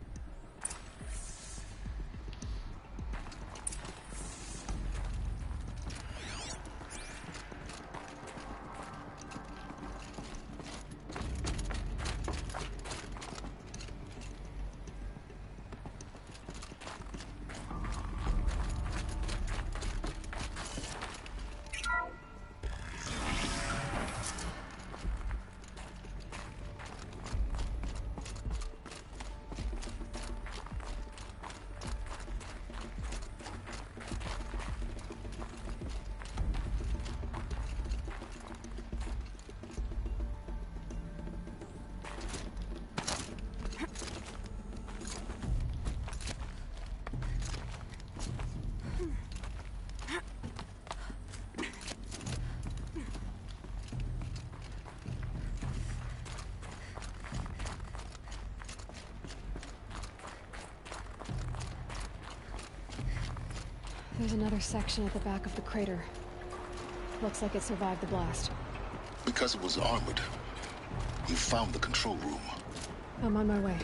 There's another section at the back of the crater. Looks like it survived the blast. Because it was armored. You found the control room. I'm on my way.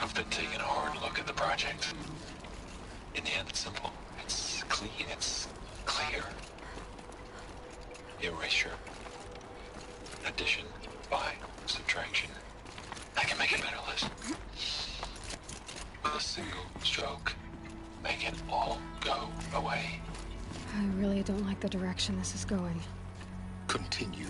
I've been taking a hard look at the project. In the end, it's simple. It's clean. It's clear. Erasure. Addition. By. Subtraction. I can make a better list. With a single stroke. Make it all go away. I really don't like the direction this is going. Continue.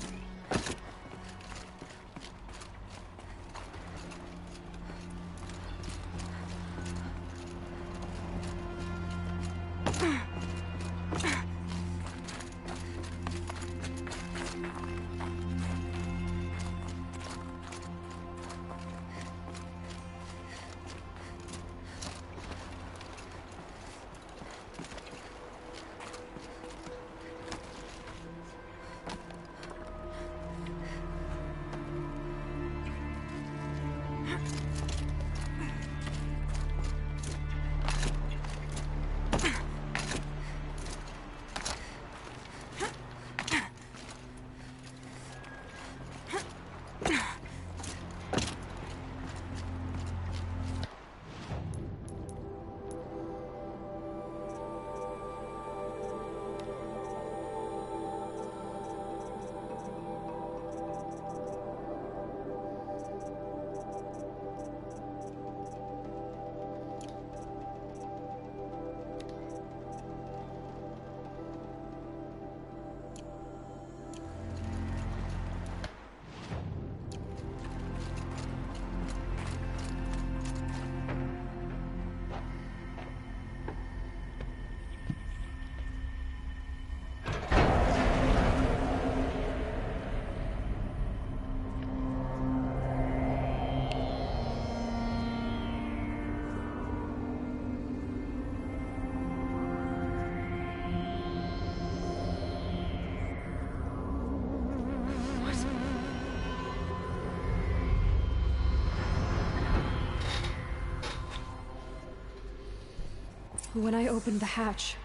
When I opened the hatch,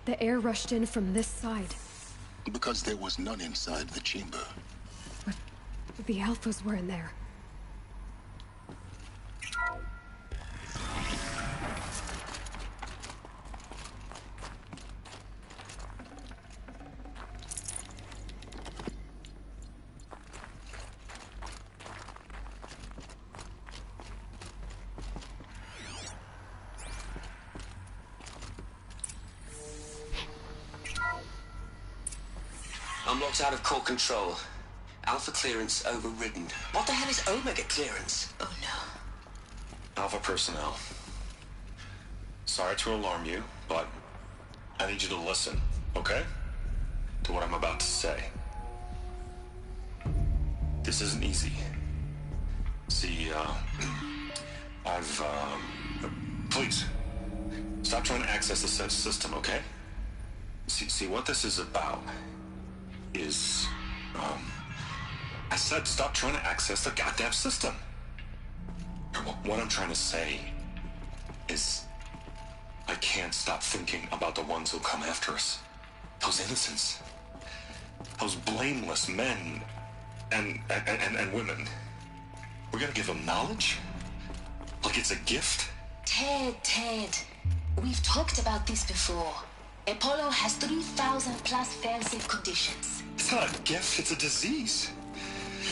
the air rushed in from this side. Because there was none inside the chamber. But the Alphas were in there. I'm locked out of core control. Alpha clearance overridden. What the hell is Omega clearance? Oh no. Alpha personnel. Sorry to alarm you, but I need you to listen, okay? To what I'm about to say. This isn't easy. See, please, stop trying to access the system, okay? See, what this is about is, I said stop trying to access the goddamn system. What I'm trying to say is I can't stop thinking about the ones who'll come after us. Those innocents. Those blameless men and women. We're gonna give them knowledge? Like it's a gift? Ted. We've talked about this before. Apollo has 3,000 plus fail-safe conditions. It's not a gift, it's a disease.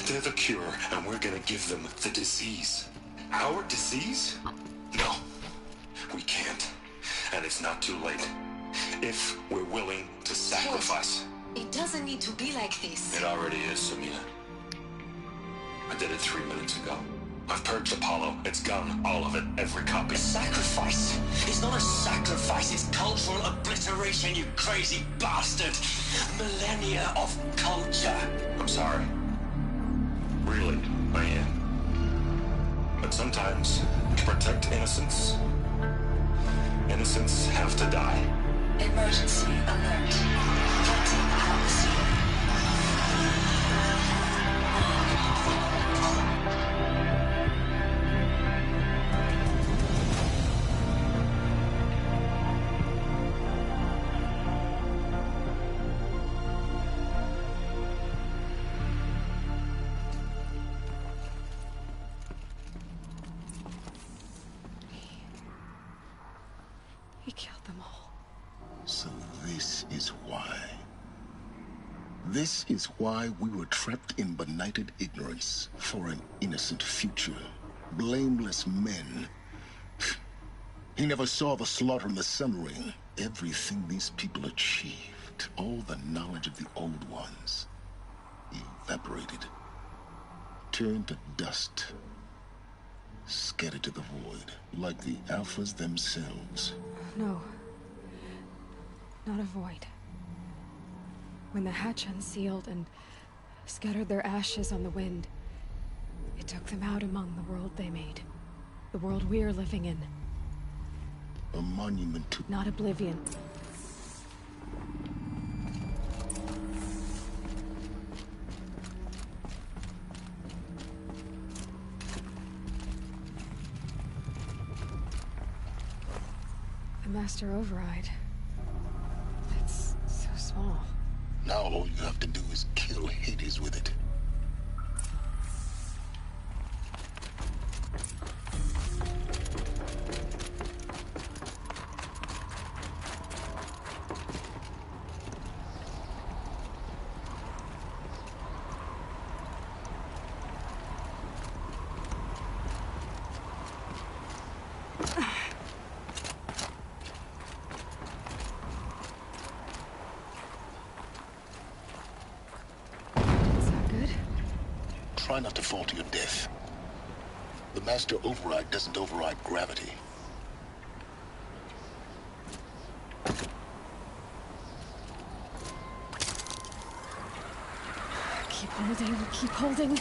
They're the cure, and we're gonna give them the disease. Our disease? No, we can't. And it's not too late. If we're willing to sacrifice. Ted, it doesn't need to be like this. It already is, Samina. I did it 3 minutes ago. I've purged Apollo. It's gone. All of it. Every copy. A sacrifice? It's not a sacrifice. It's cultural obliteration, you crazy bastard. Millennia of culture. I'm sorry. Really, I am. But sometimes, to protect innocence, innocents have to die. Emergency alert. Captain Halsey. He killed them all. So this is why. This is why we were trapped in benighted ignorance for an innocent future. Blameless men. He never saw the slaughter in the Sun Ring. Everything these people achieved, all the knowledge of the old ones, evaporated. Turned to dust. Scattered to the void, like the Alphas themselves. No. Not a void. When the hatch unsealed and scattered their ashes on the wind, it took them out among the world they made. The world we're living in. A monument to... Not oblivion. The Master Override. It's so small. Now all you have to do is kill Hades with it. Try not to fall to your death. The Master Override doesn't override gravity. Keep holding, keep holding.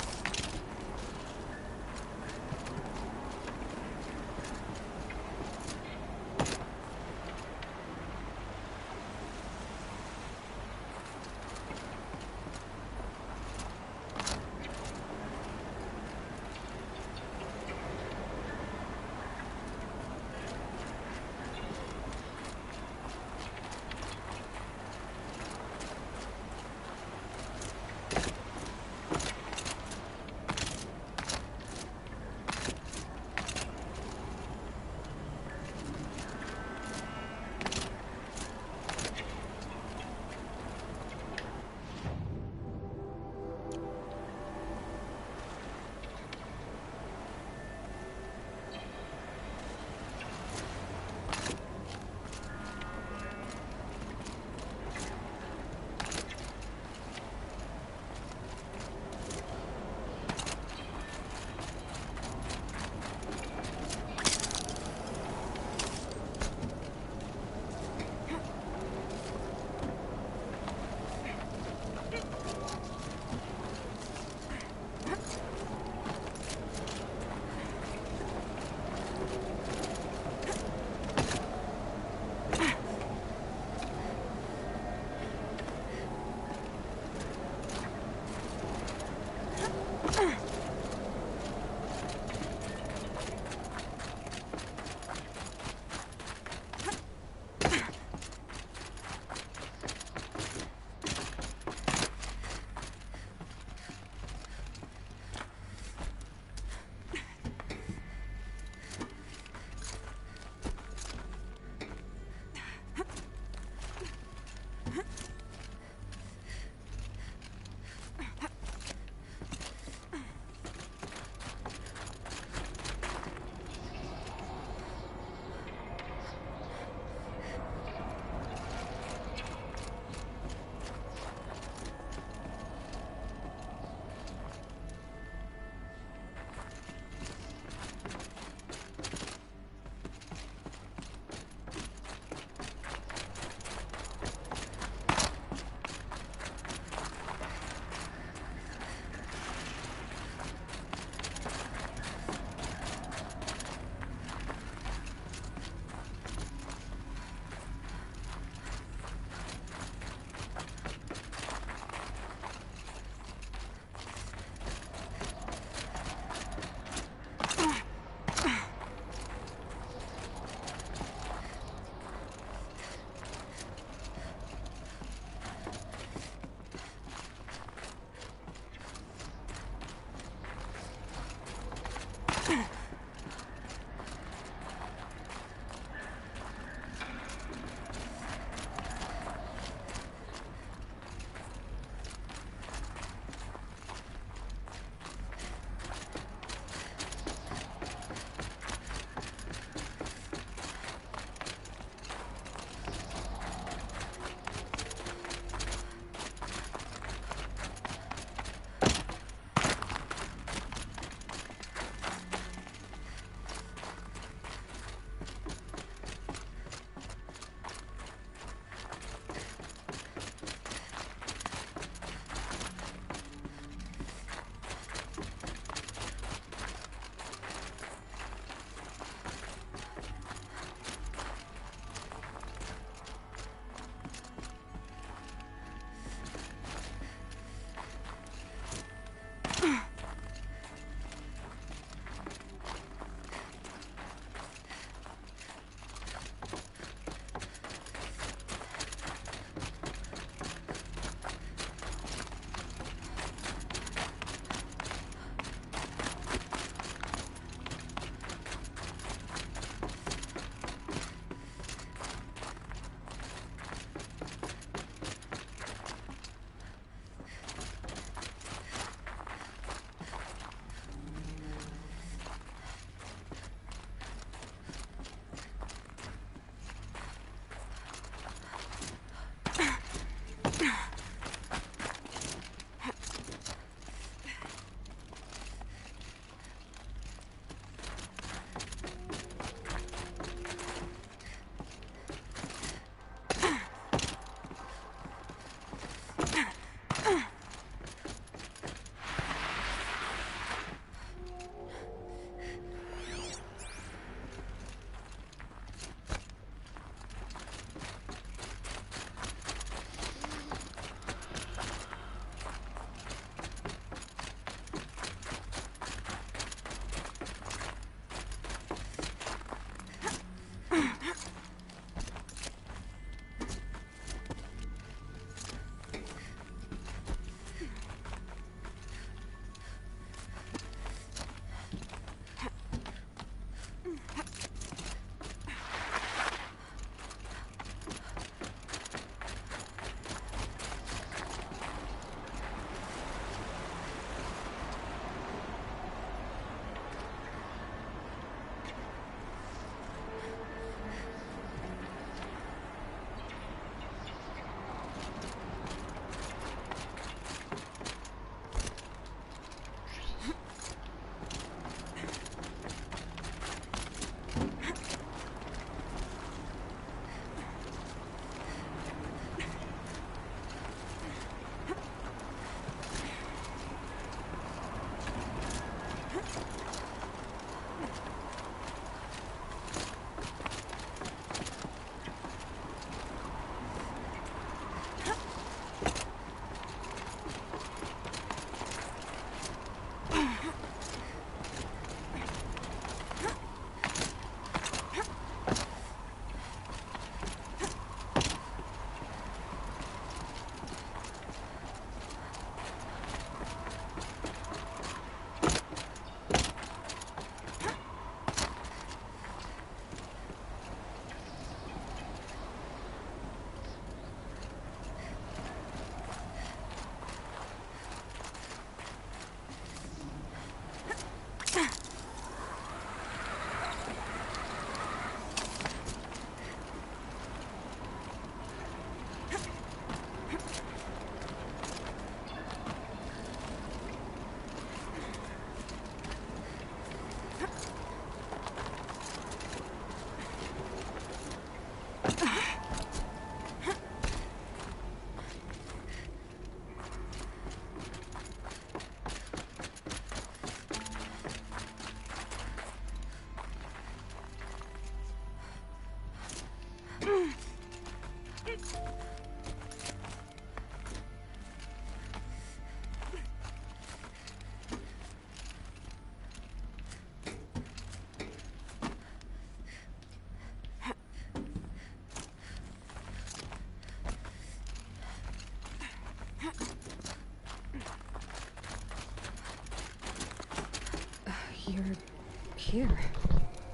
here?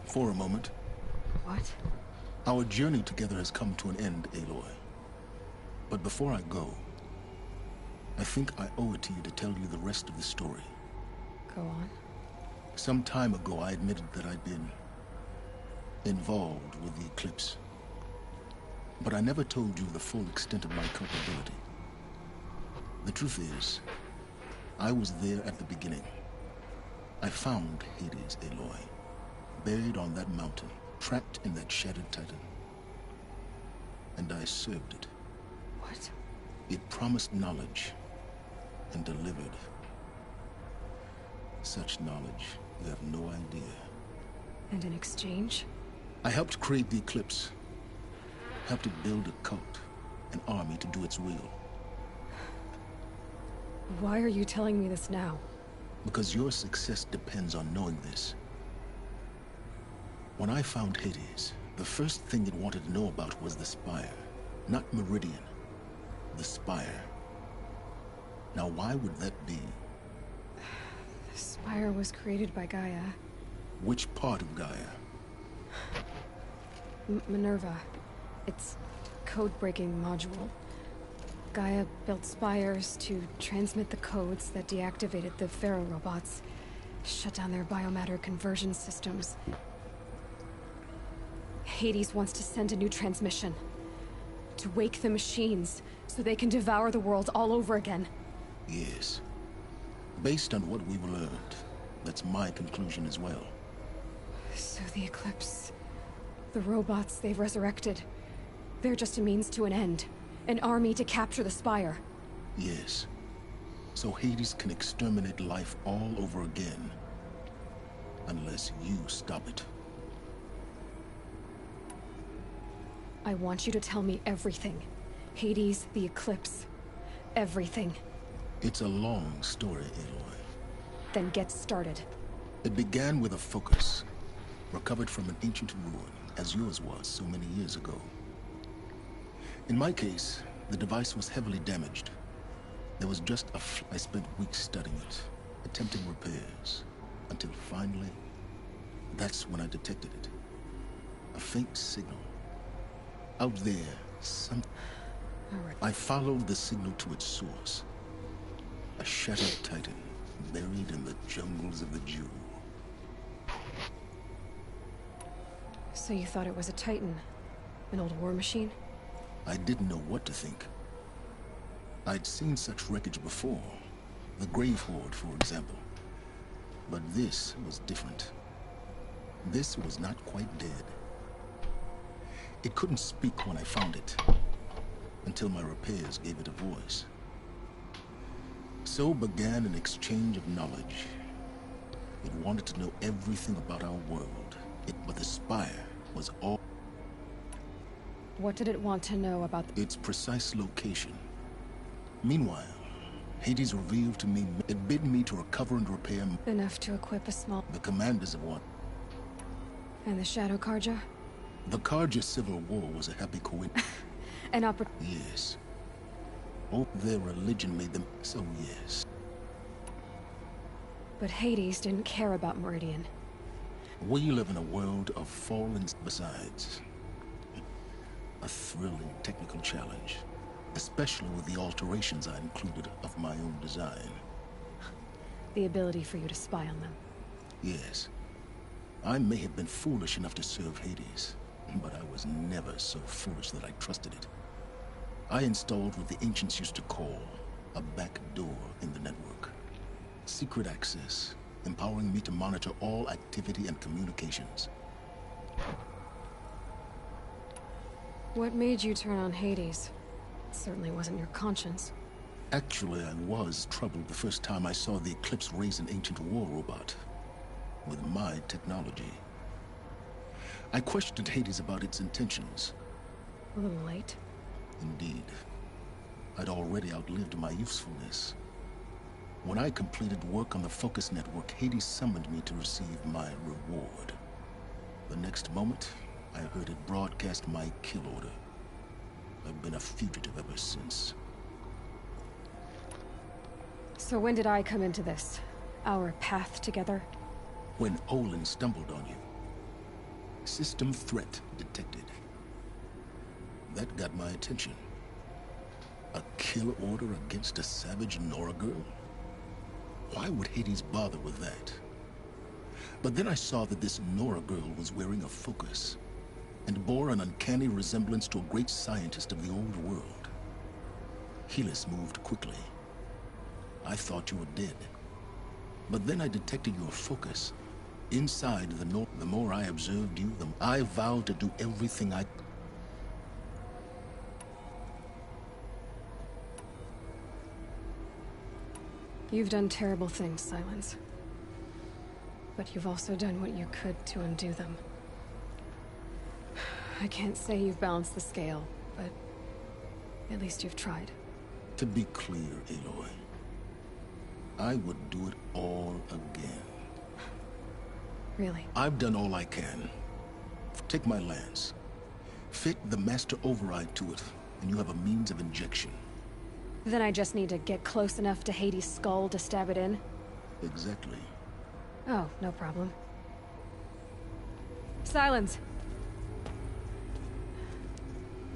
For a moment. What? Our journey together has come to an end, Aloy. But before I go, I think I owe it to you to tell you the rest of the story. Go on. Some time ago, I admitted that I'd been involved with the Eclipse. But I never told you the full extent of my culpability. The truth is, I was there at the beginning. I found Hades, Aloy, buried on that mountain, trapped in that shattered titan. And I served it. What? It promised knowledge and delivered. Such knowledge, you have no idea. And in exchange? I helped create the Eclipse. Helped it build a cult, an army to do its will. Why are you telling me this now? Because your success depends on knowing this. When I found Hades, the first thing it wanted to know about was the Spire. Not Meridian. The Spire. Now why would that be? The Spire was created by Gaia. Which part of Gaia? Minerva. It's code-breaking module. Gaia built spires to transmit the codes that deactivated the Pharaoh robots, shut down their biomatter conversion systems. Hades wants to send a new transmission. To wake the machines, so they can devour the world all over again. Yes. Based on what we've learned, that's my conclusion as well. So the Eclipse... the robots they've resurrected... they're just a means to an end. An army to capture the Spire. Yes. So Hades can exterminate life all over again. Unless you stop it. I want you to tell me everything. Hades, the Eclipse. Everything. It's a long story, Aloy. Then get started. It began with a focus. Recovered from an ancient ruin, as yours was so many years ago. In my case, the device was heavily damaged. There was just I spent weeks studying it, attempting repairs, until finally, that's when I detected it. A faint signal. Out there, I followed the signal to its source. A shattered titan, buried in the jungles of the Jew. So you thought it was a Titan? An old war machine? I didn't know what to think. I'd seen such wreckage before. The Grave Horde, for example. But this was different. This was not quite dead. It couldn't speak when I found it, until my repairs gave it a voice. So began an exchange of knowledge. It wanted to know everything about our world. But the Spire was all... What did it want to know about its precise location? Meanwhile, Hades revealed to me it bid me to recover and repair... Enough to equip a small... The commanders of one. And the Shadow Carja? The Carja civil war was a happy coincidence. An Yes. Oh, their religion made them... So yes. But Hades didn't care about Meridian. We live in a world of fallen... Besides, a thrilling technical challenge. Especially with the alterations I included of my own design. The ability for you to spy on them. Yes. I may have been foolish enough to serve Hades, but I was never so foolish that I trusted it. I installed what the ancients used to call a back door in the network. Secret access, empowering me to monitor all activity and communications. What made you turn on Hades? It certainly wasn't your conscience. Actually, I was troubled the first time I saw the Eclipse raise an ancient war robot. With my technology. I questioned Hades about its intentions. A little late. Indeed. I'd already outlived my usefulness. When I completed work on the Focus Network, Hades summoned me to receive my reward. The next moment, I heard it broadcast my kill order. I've been a fugitive ever since. So when did I come into this? Our path together? when Olin stumbled on you. System threat detected. That got my attention. A kill order against a savage Nora girl? Why would Hades bother with that? But then I saw that this Nora girl was wearing a focus, and bore an uncanny resemblance to a great scientist of the old world. Helis moved quickly. I thought you were dead. But then I detected your focus. Inside the more I observed you, the more I vowed to do everything I... You've done terrible things, Silence. But you've also done what you could to undo them. I can't say you've balanced the scale, but at least you've tried. To be clear, Aloy, I would do it all again. Really? I've done all I can. Take my lance. Fit the master override to it, and you have a means of injection. Then I just need to get close enough to Hades' skull to stab it in? Exactly. Oh, no problem. Silence!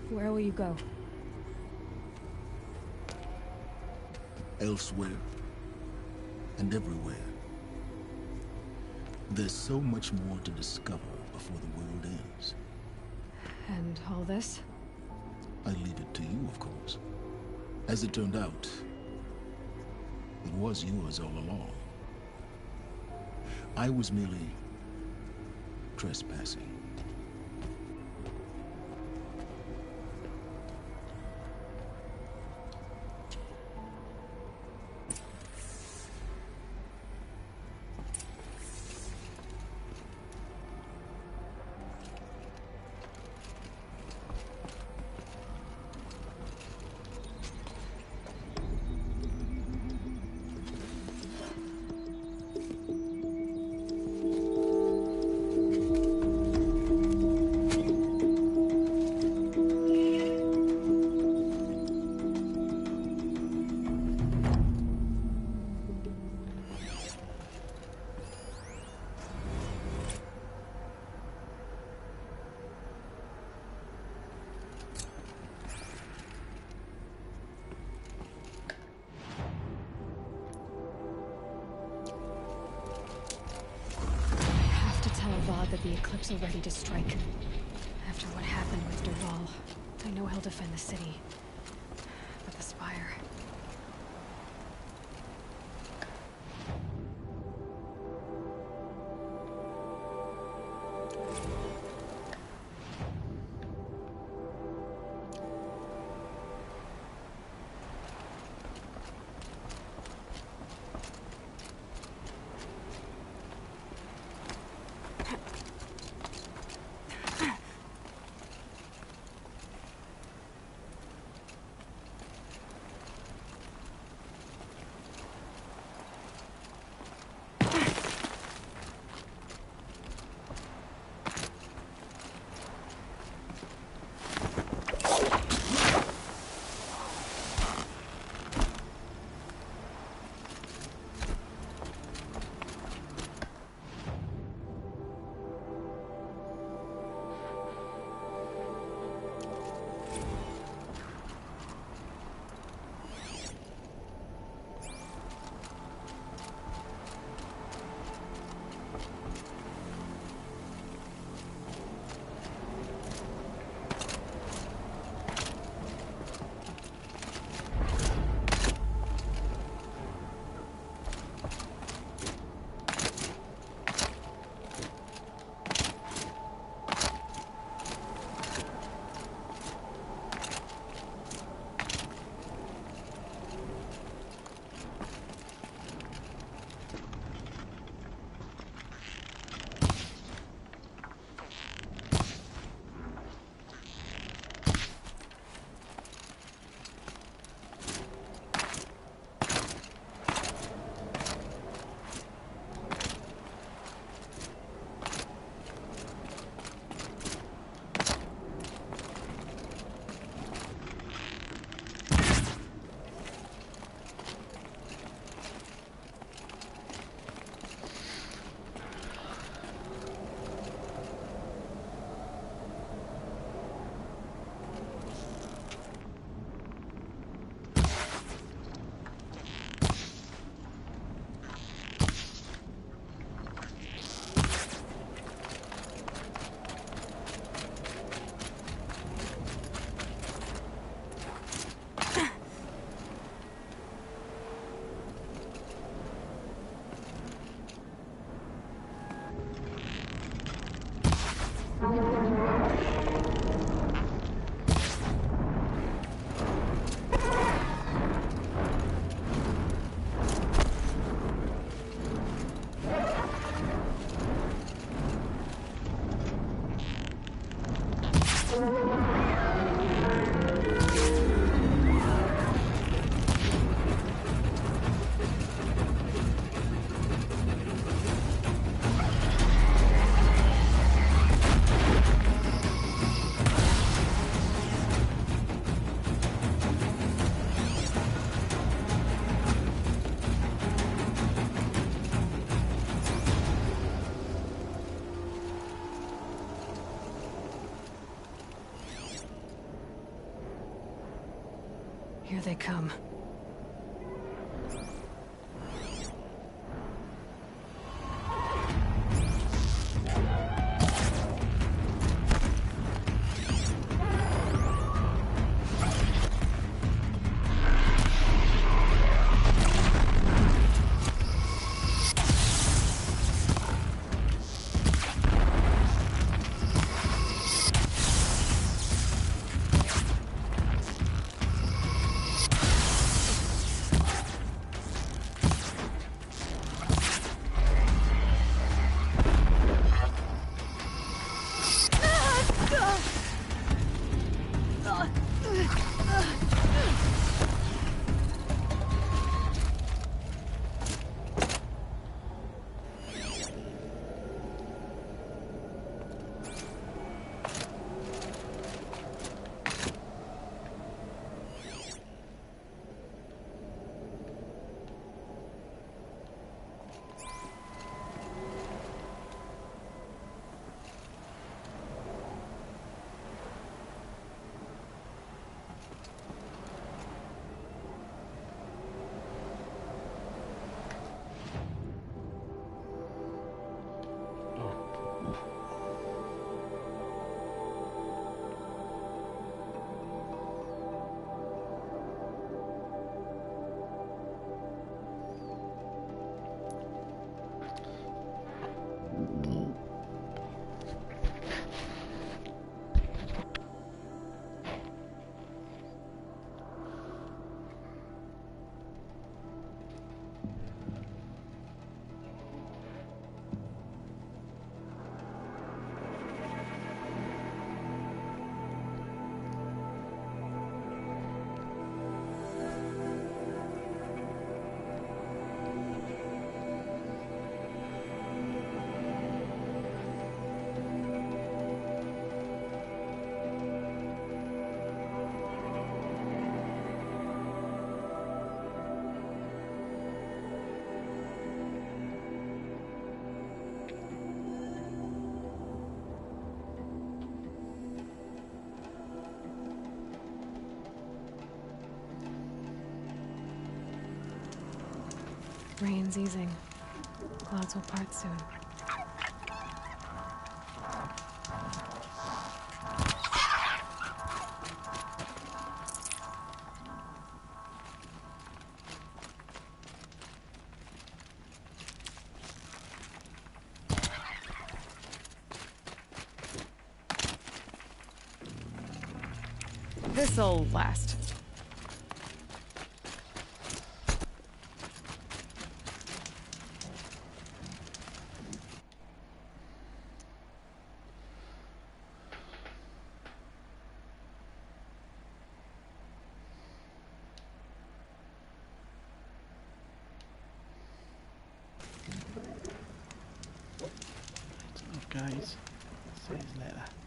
Where will you go? Elsewhere. And everywhere. There's so much more to discover before the world ends. And all this? I leave it to you, of course. As it turned out, it was yours all along. I was merely trespassing. That the Eclipse are ready to strike. After what happened with Dervahl, I know he'll defend the city. But the Spire... Here they come. Rain's easing. Clouds will part soon. This'll last. Guys, see you later.